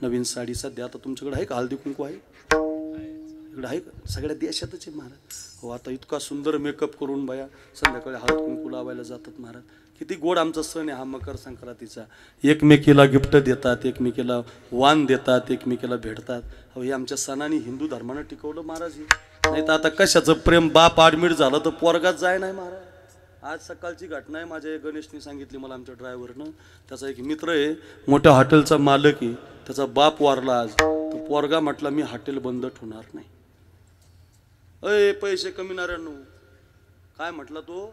[SPEAKER 3] नवीन साडी. सध्या आता तुमच्याकडे आहे का हळदी कुंकू? आहे इकडे आहे का? सगळ्या देशातच आहे महाराज. हो आता इतका सुंदर मेकअप करून बाया संध्याकाळी हळद कुंकू लावायला जातात महाराज. किती गोड आमचा सण आहे हा मकर संक्रांतीचा. एकमेकीला गिफ्ट देतात, एकमेकीला वाण देतात, एकमेकीला भेटतात. हो हे आमच्या सणाने हिंदू धर्मानं टिकवलं महाराज. नाही तर आता कशाचं प्रेम, बाप ॲडमिट झालं तर पोरगाच जाय नाही महाराज. आज सकाळची घटना आहे. माझ्या गणेशने सांगितली मला, आमच्या ड्रायव्हरनं. त्याचा एक मित्र आहे, मोठ्या हॉटेलचा मालक आहे. त्याचा बाप वारला आज. तो पोरगा म्हटला मी हॉटेल बंद ठेवणार नाही. अय पैसे कमी नाऱ्यांनो, काय म्हटला तो,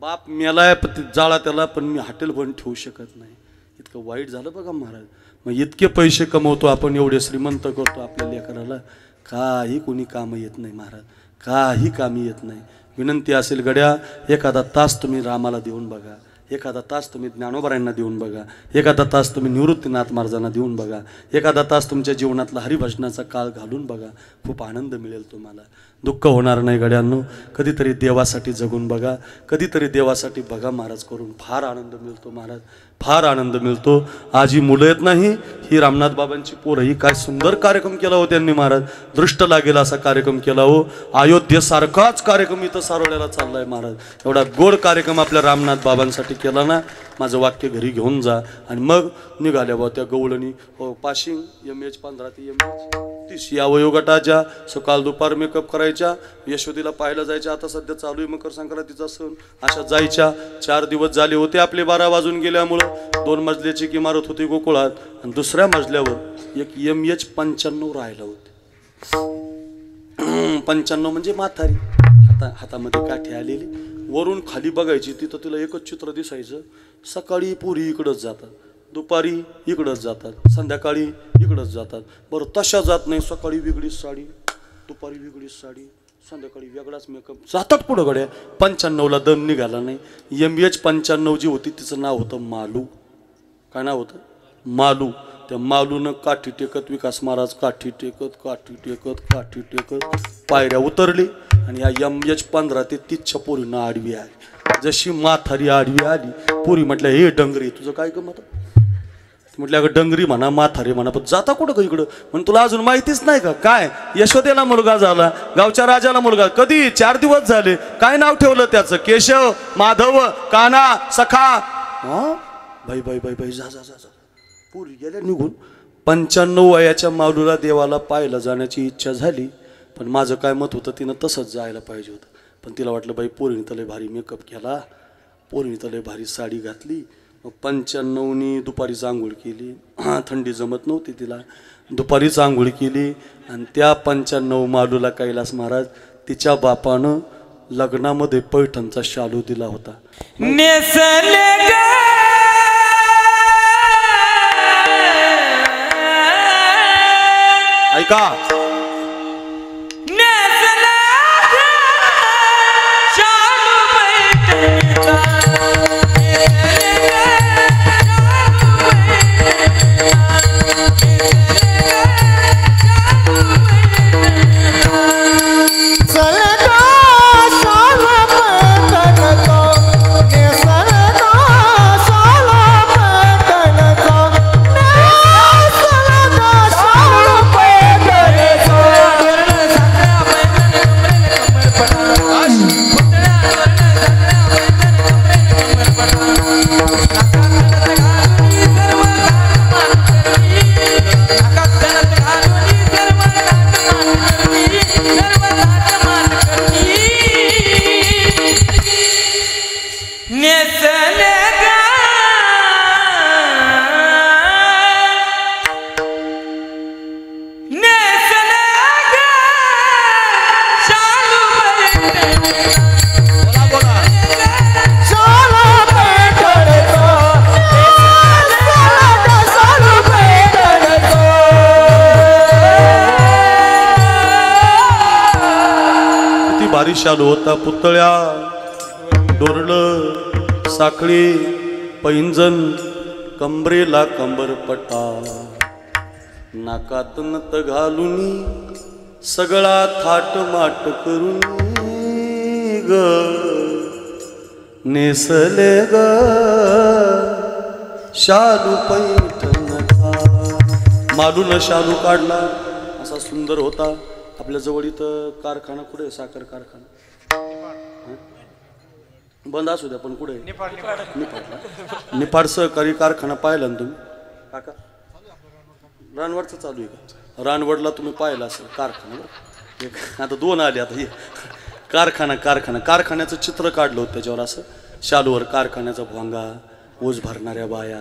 [SPEAKER 3] बाप मेलाय जाळा त्याला, पण मी हॉटेल बंद ठेवू शकत नाही. इतकं वाईट झालं बघा महाराज. मग इतके पैसे कमवतो आपण, एवढे श्रीमंत करतो आपल्या लेकराला, काही कोणी कामं येत नाही महाराज, काही कामी येत नाही. विनंती असेल गड्या, एखादा तास तुम्ही रामाला देऊन बघा, एखादा तास तुम्ही ज्ञानोबारायांना देऊन बघा, एखादा तास तुम्ही निवृत्तीनाथ महाराजांना देऊन बघा, एखादा तास तुमच्या जीवनातला हरिभजनाचा काळ घालून बघा. खूप आनंद मिळेल तुम्हाला, दुःख होणार नाही गड्यांनो. कधीतरी देवासाठी जगून बघा, कधीतरी देवासाठी बघा महाराज करून. फार आनंद मिळतो महाराज, फार आनंद मिळतो. आज ही मुलं येत नाही, ही रामनाथ बाबांची पोरं, ही काय सुंदर कार्यक्रम केला हो त्यांनी महाराज. दृष्ट लागेल असा कार्यक्रम केला हो. अयोध्येसारखाच कार्यक्रम इथं सारोळ्याला चाललाय महाराज. एवढा गोड कार्यक्रम आपल्या रामनाथ बाबांसाठी केला ना. माझं वाक्य घरी घेऊन जा. आणि मग निघाल्या बा त्या गवळणी पाशिंग MH 15 ते MH 30 या वयोगटाच्या सकाळ दुपार मेकअप करायच्या, यशोदीला पाहायला जायच्या. आता सध्या चालू आहे मकर संक्रांतीचा सण. अशा जायच्या. 4 दिवस झाले होते आपले 12 वाजून गेल्यामुळं. 2 मजल्याची इमारत होती गोकुळात, आणि दुसऱ्या मजल्यावर एक MH 95 राहिलं होते. 95 म्हणजे म्हातारी, हातामध्ये काठी आलेली. वरून खाली बघायची, तिथं तिला एकच चित्र दिसायचं. सकाळी पुरी इकडंच जातात, दुपारी इकडंच जातात, संध्याकाळी इकडंच जातात. बरं तशा जात नाही, सकाळी वेगळीच साडी, दुपारी वेगळीच साडी, संध्याकाळी वेगळाच मेकअप, जातात पुढं गड्या. 95ला दम निघाला नाही. MH 95 जी होती तिचं नाव होतं मालू. काय नाव होतं? मालू. त्या मालूनं काठी टेकत विकास महाराज काठी टेकत काठी टेकत काठी टेकत पायऱ्या उतरली, आणि या MH 15 ते 30च्या पोरीनं आडवी आली. जशी म्हातारी आडवी आली, पोरी म्हटल्या हे डंगरी तुझं काय गमत? म्हटलं अगं डंगरी म्हणा म्हातारी म्हणा, पण जाता कुठं का इकडं? म्हणून तुला अजून माहितीच नाही का? काय यशोदेला मुलगा झाला, गावच्या राजाला मुलगा. कधी? 4 दिवस झाले. काय नाव ठेवलं त्याचं? केशव, माधव, कान्हा, सखा. हा बाई बाई बाई बाई, जा जा जा जा. पुरी गेल्या निघून. 95 वयाच्या मालूला देवाला पाहायला जाण्याची इच्छा झाली, पण माझं काय मत होतं, तिनं तसंच जायला पाहिजे होतं. पण तिला वाटलं बाई पोरीने तर लय भारी मेकअप केला, पोरीने तर लय भारी साडी घातली. मग 95नी दुपारीच आंघोळ केली. थंडी जमत नव्हती तिला, दुपारीच आंघोळ केली. आणि त्या 95 मालूला कैलास महाराज तिच्या बापानं लग्नामध्ये पैठणचा शालू दिला होता. ऐका, भारी शालू होता. पुतळ्या, डोरलं, साखळी, पैंजण, कंबरेला कंबरपटा, नाकात नथ घालून सगळा थाट माट करून ग नेसले ग शालू पैठणचा. मालून शालू काढला, असा सुंदर होता. आपल्या जवळ इथं कारखाना कुठे? साखर कारखाना बंद असू द्या, पण कुठे? निफाड सहकारी कारखाना पाहिला ना तुम्ही काका? रानवडचं चालू आहे का? रानवडला तुम्ही पाहिला असेल कारखाना. आता 2 आले. आता कारखान्याचं चित्र काढलं होतं त्याच्यावर असं शालूवर कारखान्याचा भोंगा, ओझ भरणाऱ्या बाया,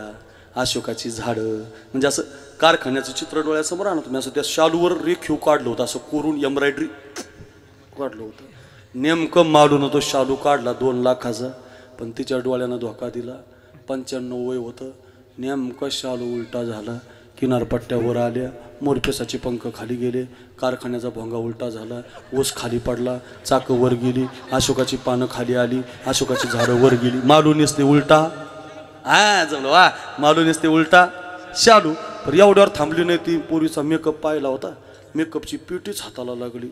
[SPEAKER 3] अशोकाची झाडं, म्हणजे असं कारखान्याचं चित्र डोळ्यासमोर आणा तुम्ही. असं त्या शालूवर रेखीव काढलं होतं, असं कोरून एम्ब्रॉयडरी काढलं होतं. नेमकं मालून तो शालू काढला 2 लाखाचा, पण तिच्या डोळ्यानं धोका दिला. 95 वय होतं. नेमकं शालू उलटा झाला, किनारपट्ट्यावर आल्या, मोरपेसाचे पंख खाली गेले, कारखान्याचा भोंगा उलटा झाला, ओस खाली पडला, चाकं वर गेली, अशोकाची पानं खाली आली, अशोकाची झाडं वर गेली. मालू नेसते उलटा, जमलं वा, मालू नेसते उलटा शालू. पण एवढ्यावर थांबली नाही ती. पोरीचा मेकअप पाहिला होता, मेकअपची पिटीच हाताला लागली.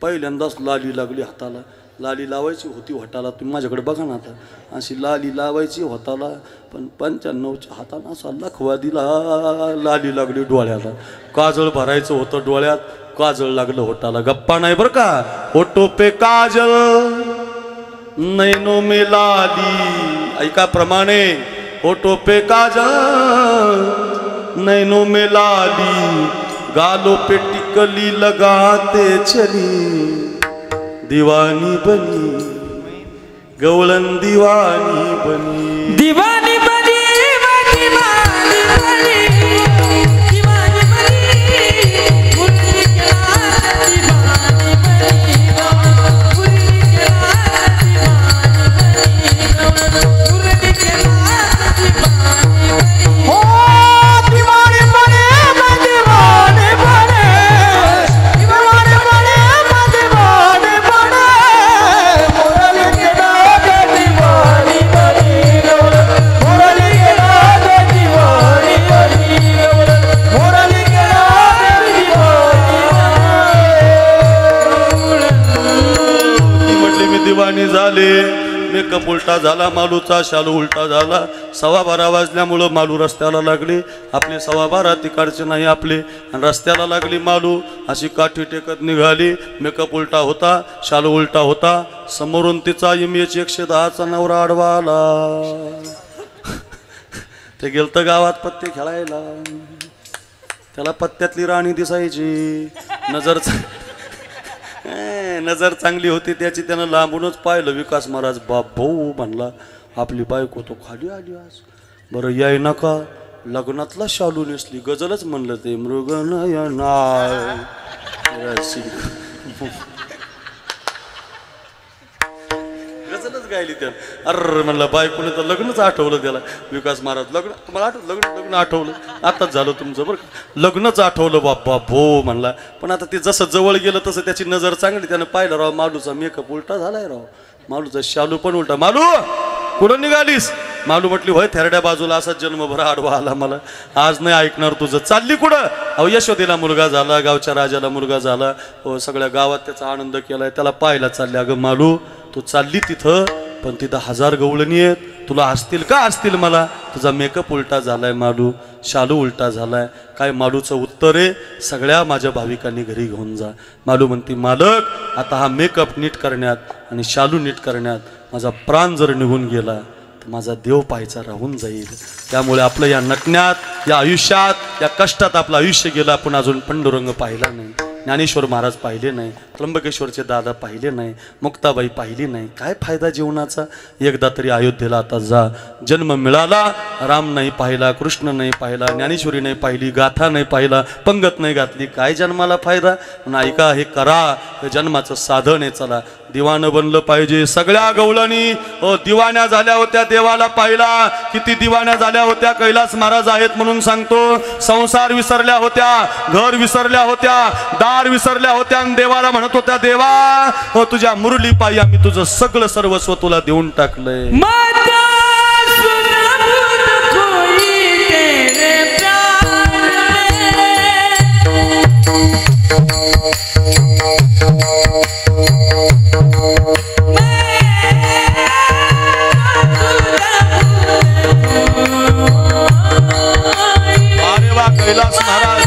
[SPEAKER 3] पहिल्यांदाच लाली लागली हाताला. लाली लावायची होती होटाला, तुम्ही माझ्याकडे बघा ना आता, अशी लाली लावायची होताला, पण 95च्या हातानं असा लखवा दिला. लाली लागली डोळ्याला. काजळ भरायचं होतं डोळ्यात, काजळ लागलं होटाला. गप्पा नाही बरं का. होटो पे काजल नैनो में लाली, ऐका प्रमाणे. होटो पे काजल नैनो में लाली, गालों पे टिकली लगाते चली, दीवानी बनी गवळण दीवानी बनी,
[SPEAKER 4] दीवानी बनी दीवानी बनी, दीवानी बनी मुरली के लाल दीवानी बनी, मुरली के लाल दीवानी बनी, मुरली के लाल दीवानी बनी, हो दीवानी बनी दीवानी बनी, दीवानी बनी दीवानी बनी, मुरली के लाल दीवानी बनी, मुरली के लाल दीवानी बनी, मुरली के लाल दीवानी.
[SPEAKER 3] ती म्हटली मी दिवाणी झाले. मेकअप उलटा झाला, मालूचा शालू उलटा झाला. 12:15 वाजल्यामुळं मालू रस्त्याला लागली. आपले 12:15 तिकडचे नाही आपले, आणि रस्त्याला लागली मालू. अशी काठी टेकत निघाली. मेकअप उलटा होता, शालू उलटा होता. समोरून तिचा MH 110चा नवरा आडवा आला. ते गेलतं गावात पत्ते खेळायला. त्याला पत्त्यातली राणी दिसायची. नजर चांगली होती त्याची. त्यानं लांबूनच पाहिलं. विकास महाराज बाप भाऊ म्हणला, आपली बायको तो खाली आली आज. बरं याय नका, लग्नातला शालू नेसली. गजलच म्हणलं ते, मृगनयना गजलच गायली त्यानं. अरे म्हणलं बायकोने तर लग्नच आठवलं त्याला. विकास महाराज लग्न तुम्हाला आठवलं? लग्न आठवलं आताच झालं तुमचं बरं का. लग्नच आठवलं बाप्पा भो म्हणला. पण आता ते जसं जवळ गेलं तसं त्याची नजर चांगली. त्यानं पाहिलं राव मालूचा मेकअप उलटा झालाय राव, मालूचा शालू पण उलटा. मालू कुठं निघालीस? मालू म्हटली होय थेरड्या बाजूला असाच जन्मभर आडवा आला मला, आज नाही ऐकणार तुझं. चालली कुठं? अहो यशोदेला मुलगा झाला, गावच्या राजाला मुलगा झाला, हो सगळ्या गावात त्याचा आनंद केलाय, त्याला पाहायला चालले. अगं मालू तू चालली तिथं, पण तिथं 1000 गवळणी आहेत, तुला असतील का असतील मला? तुझा मेकअप उलटा झालाय मालू, शालू उलटा झालाय. काय मालूचं उत्तर आहे? सगळ्या माझ्या भाविकांनी घरी घेऊन जा. मालू म्हणती मालक, आता हा मेकअप नीट करण्यात आणि शालू नीट करण्यात माझा प्राण जर निघून गेला तर माझा देव पाहायचा राहून जाईल. त्यामुळे आपलं या नटण्यात, या आयुष्यात, या कष्टात आपलं आयुष्य गेलं. आपण अजून पांडुरंग पाहिला नाही, ज्ञानेश्वर महाराज पाहिले नाही, त्र्यंबकेश्वरचे दादा पाहिले नाही, मुक्ताबाई पाहिली नाही. काय फायदा जीवनाचा? एकदा तरी अयोध्येला आता जा. जन्म मिळाला, राम नाही पाहिला, कृष्ण नाही पाहिला, ज्ञानेश्वरी नाही पाहिली, गाथा नाही पाहिला, पंगत नाही घातली, काय जन्माला फायदा? म्हणून ऐका, हे करा, हे जन्माचं साधन आहे. चला दिवानं बनलं पाहिजे. सगळ्या गवळणी दिवाण्या झाल्या होत्या, देवाला पाहिला. किती दिवाण्या झाल्या होत्या? कैलास महाराज आहेत म्हणून सांगतो. संसार विसरल्या होत्या, घर विसरल्या होत्या, दार विसरल्या होत्या, आणि देवाला म्हणत होत्या, देवा तुझ्या मुरली पायी आम्ही तुझं सगळं सर्वस्व तुला देऊन टाकलंय. अरे वा कैलास महाराज.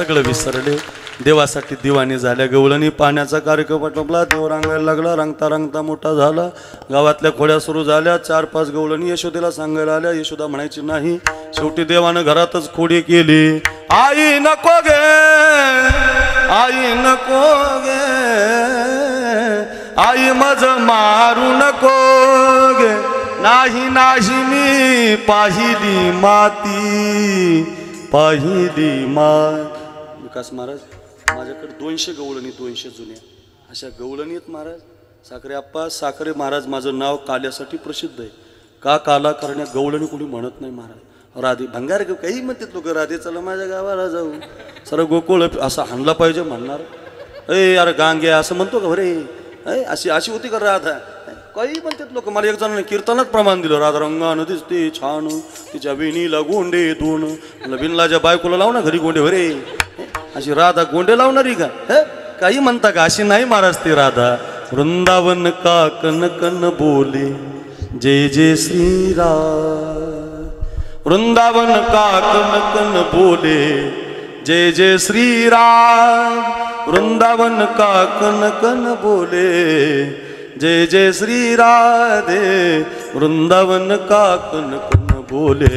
[SPEAKER 3] सगळं विसरले, देवासाठी दिवाणी झाल्या. गवळणी पाण्याचा कार्यक्रम आटोपला, देव रांगायला लागला. रंगता रंगता मोठा झाला. गावातल्या खोड्या सुरू झाल्या. 4-5 गवळणी यशोदेला सांगायला आल्या. यशोदा म्हणायची नाही. शेवटी देवानं घरातच खोडी केली. आई नको गे, आई नको गे, आई मज मारू नको गे, नाही नाही मी पाहिली माती, पाहिली विकास महाराज, माझ्याकडे 200 गवळणी, 200 जुन्या अशा गवळणी आहेत महाराज. साखरे आप्पा साखरे महाराज माझं नाव काल्यासाठी प्रसिद्ध आहे. का काला करण्या गवळणी कोणी म्हणत नाही महाराज. राधे भंगार काही म्हणतात लोक, राधे चला माझ्या गावाला जाऊ, सर गोकुळ असं हाणला पाहिजे म्हणणार. ए अरे गांगे असं म्हणतो का बरे, अशी अशी होती का राधा, काही म्हणतात लोक. मला एक जणांनी कीर्तनात प्रमाण दिलं, राधा रंगानं दिसते छान, तिच्या विणीला गोंडे दोन. मला बिनलाच्या बायकोला लाव ना घरी गोंडे भरे, अशी राधा गोंडे लावणारी का, काही म्हणता का, अशी नाही महाराज ती राधा. वृंदावन का कन कन बोले जय जय श्री राम, वृंदावन का कन कन बोले जय जय श्री राम, वृंदावन का कन कन बोले जय जय श्री राधे, वृंदावन का कन कन बोले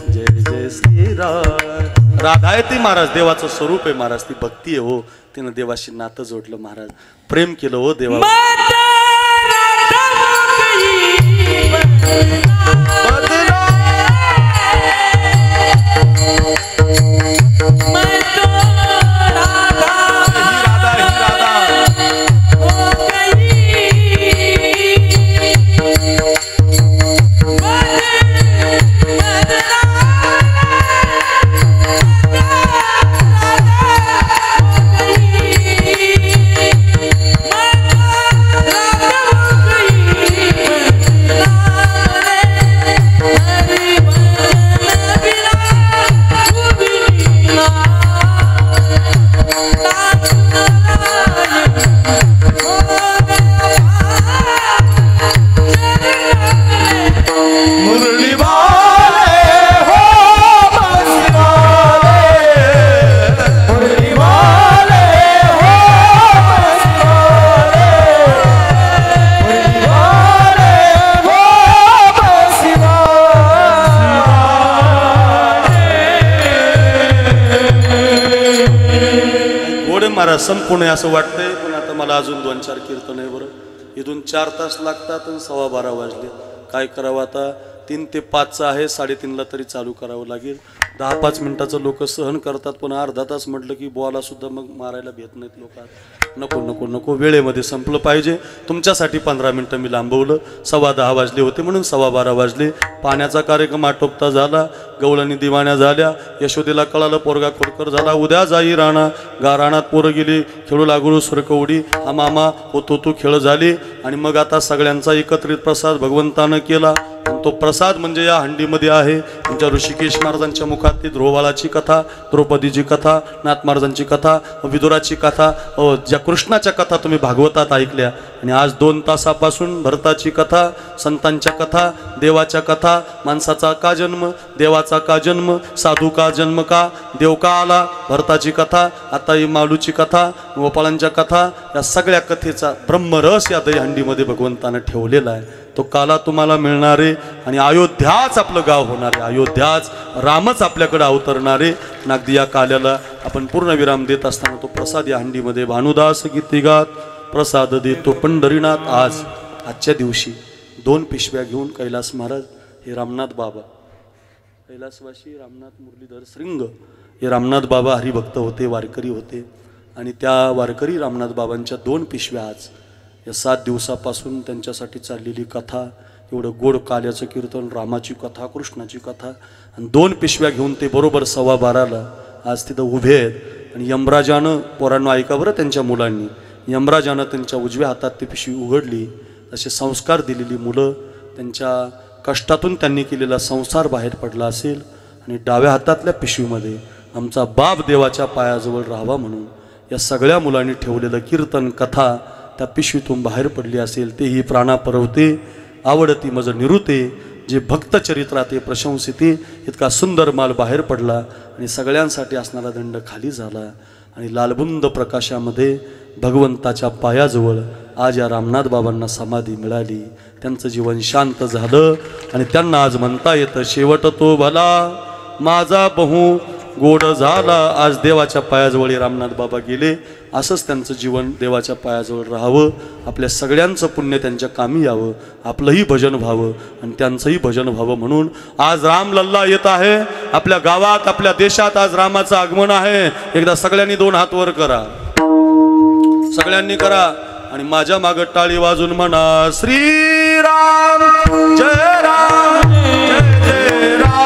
[SPEAKER 3] जय जय श्री राम. राधा आहे ती महाराज, देवाचं स्वरूप आहे महाराज, ती भक्ती आहे हो. तिनं देवाशी नातं जोडलं महाराज, प्रेम केलं हो देवा. महाराज संपूर्ण असं वाटतंय, पण आता मला अजून 2-4 कीर्तन आहे बरं. इथून 4 तास लागतात आणि 12:15 वाजले. काय करावं आता, 3 ते 5 आहे, 3:30ला तरी चालू करावं लागेल. 10-5 मिनिटाचं लोक सहन करतात, पण अर्धा तास म्हटलं की बोला सुद्धा मग मारायला भेट नाहीत लोक. नको नको नको, वेळेमध्ये संपलं पाहिजे. तुमच्यासाठी 15 मिनिटं मी लांबवलं. 10:15 वाजले होते म्हणून 12:15 वाजले. पाण्याचा कार्यक्रम आटोपता झाला. गवळणी दिवाण्या झाल्या. यशोदेला कळालं पोरगा खोडकर झाला. उद्या जाई राणा, रानात पोरं गेली, खेळू लागू सुरकवडी, हा मामा होतो तू खेळ झाली. आणि मग आता सगळ्यांचा एकत्रित प्रसाद भगवंतानं केला. तो प्रसाद म्हणजे या हंडीमध्ये आहे. तुमच्या ऋषिकेश महाराजांच्या मुखातली ध्रुवालाची कथा, द्रौपदीची कथा, नाथ महाराजांची कथा, विदुराची कथा, ज्या कृष्णाच्या कथा तुम्ही भागवतात ऐकल्या. आणि आज 2 तासापासून भरताची कथा, संतांच्या कथा, देवाच्या कथा, माणसाचा का जन्म, देवाचा का जन्म, साधू का जन्म, का देव का आला, भरताची कथा, आता ही मालूची कथा, गोपाळांच्या कथा, या सगळ्या कथेचा ब्रह्मरस या दहीहंडीमध्ये भगवंतानं ठेवलेला आहे. तो काला तुम्हाला मिळणारे आणि अयोध्याच आपलं गाव होणारे, अयोध्याच रामच आपल्याकडे अवतरणारे. अगदी या काल्याला आपण पूर्ण विराम देत असताना तो प्रसाद या हंडीमध्ये भानुदास गीतिगात प्रसाद देतो पंढरीनाथ. आजच्या दिवशी 2 पिशव्या घेऊन कैलास महाराज, हे रामनाथ बाबा, कैलासवासी रामनाथ मुरलीधर श्रींग, हे रामनाथ बाबा हरिभक्त होते, वारकरी होते. आणि त्या वारकरी रामनाथ बाबांच्या 2 पिशव्या आज या 7 दिवसापासून त्यांच्यासाठी चाललेली कथा, एवढं गोड काल्याचं कीर्तन, रामाची कथा, कृष्णाची कथा, आणि 2 पिशव्या घेऊन ते बरोबर 12:15ला आज तिथं उभे आहेत. आणि यमराजानं, पोरांनो ऐका बरं, त्यांच्या मुलांनी, यमराजानं त्यांच्या उजव्या हातात ती पिशवी उघडली. असे संस्कार दिलेली मुलं, त्यांच्या कष्टातून त्यांनी केलेला संसार बाहेर पडला असेल. आणि डाव्या हातातल्या पिशवीमध्ये आमचा बाप देवाच्या पायाजवळ राहावा म्हणून या सगळ्या मुलांनी ठेवलेलं कीर्तन, कथा त्या पिशवीतून बाहेर पडली असेल. तेही प्राणा परवते, आवडती मज निरुते, जे भक्त चरित्रात हे प्रशंसिते इतका सुंदर माल बाहेर पडला आणि सगळ्यांसाठी असणारा दंड खाली झाला आणि लालबुंद प्रकाशामध्ये भगवंताच्या पायाजवळ आज या रामनाथ बाबांना समाधी मिळाली. त्यांचं जीवन शांत झालं आणि त्यांना आज म्हणता येतं शेवट तो भला माझा बहु गोड झाला. आज देवाच्या पायाजवळ रामनाथ बाबा गेले. असंच त्यांचं जीवन देवाच्या पायाजवळ राहावं. आपल्या सगळ्यांचं पुण्य त्यांच्या कामी यावं. आपलंही भजन व्हावं आणि त्यांचंही भजन व्हावं म्हणून आज रामलल्ला येत आहे. आपल्या गावात आपल्या देशात आज रामाचं आगमन आहे. एकदा सगळ्यांनी 2 हात वर करा, सगळ्यांनी करा आणि माझ्या मागं टाळी वाजून म्हणा श्रीराम जय राम जय जय राम.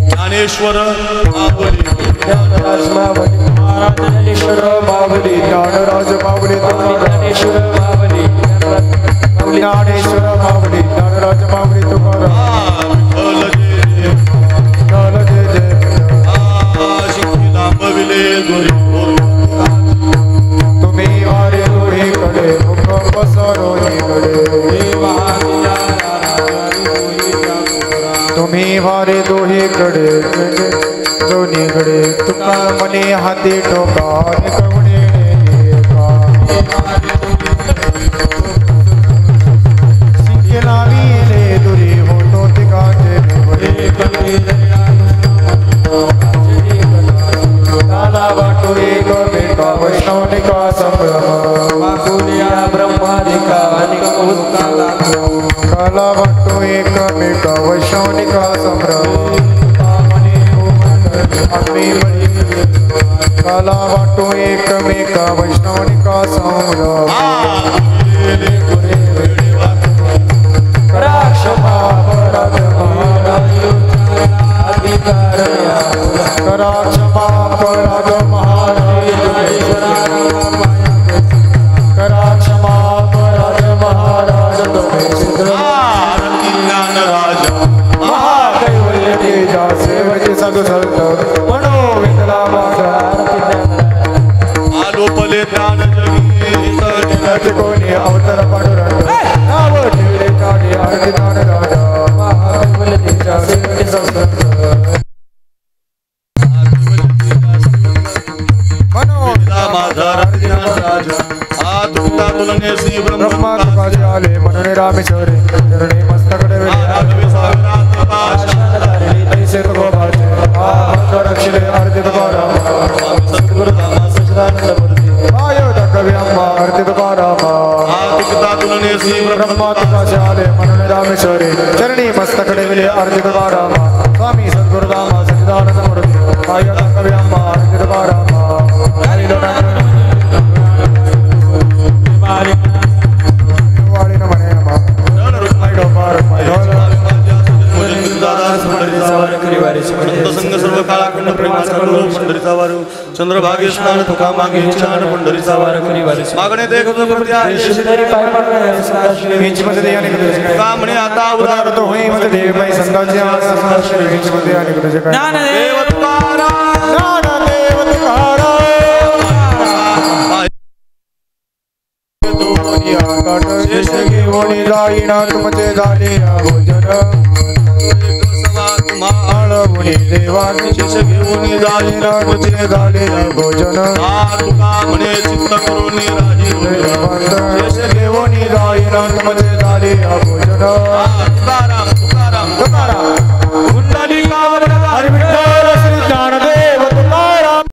[SPEAKER 3] ज्ञानेश्वर माऊली
[SPEAKER 1] ज्ञानराज माऊली ज्ञानेश्वर माऊली ज्ञानराज माऊली ज्ञानेश्वर माऊली ज्ञानेश्वर माऊली ज्ञानराज माऊली तुकाराम विठ्ठल जय जय
[SPEAKER 3] शिखिला पविले
[SPEAKER 1] तुम्ही वारे दोन्हीकडे मुख पसरोहीकडे तुम्ही वारे दोन्हीकडे दोन्हीकडे तुका मने हाती टोका कवडे शिकेला विले दुरी होतो तिकाचे काला वाटो एक बेटा वैष्णवनिका संभ्रम ब्रह्मादिका काला वाटो एक बेटा वैष्णवनिका संभ्रम काला वाटो एकमेका वैष्णवनिका संभ्रम करा क्षमा अपराध करा क्षमा अपराध महाराज करा क्षमा अपराध महाराज महाकैवल्य तेजा सेवचे सगसंत म्हणो विठला माझा
[SPEAKER 3] आलोपले ज्ञान जगी
[SPEAKER 1] कोणी अवतार पांडुरंग नाव ठेवले काढे आरती दान राजा महाकैवल्य तेजा सेवचे सगसंत ब्रह्मा तुकाचे आले म्हणून रामेश्वरी चरणी मस्तकडे तैसे गोपाचे रक्षिले आरती तुकाराम अयोध्या कवी अम्मा आरती तुकाराम ब्रह्मा तुकाचे आले म्हणून रामेश्वरी चरणी मस्तकडे विले आरती तुकाराम स्वामी सद्गुरुराम सच्चिदानंद मूर्ती अयोध्या कवी अम्मा आरती तुकाराम
[SPEAKER 3] संघ सर्व काळाखंड पंढरीचा वार चंद्रभागे स्नान तुका मागे छान पंढरीचा वार मागणे ते तुका म्हणे आता उदार
[SPEAKER 1] तो होई मत देव बाई संतांचे आश्रय वीच मध्ये आणि तुझे काय
[SPEAKER 3] देव तुकाराम
[SPEAKER 1] ज्ञानदेव तुकाराम शेष घेऊन जाईना तुमचे झाले भोजन आळवणी देवानी शेष घेऊन जाईना तुमचे झाले भोजन
[SPEAKER 3] तुका म्हणे चित्त करून
[SPEAKER 1] शेष घेऊन जाईना तुमचे झाले भोजन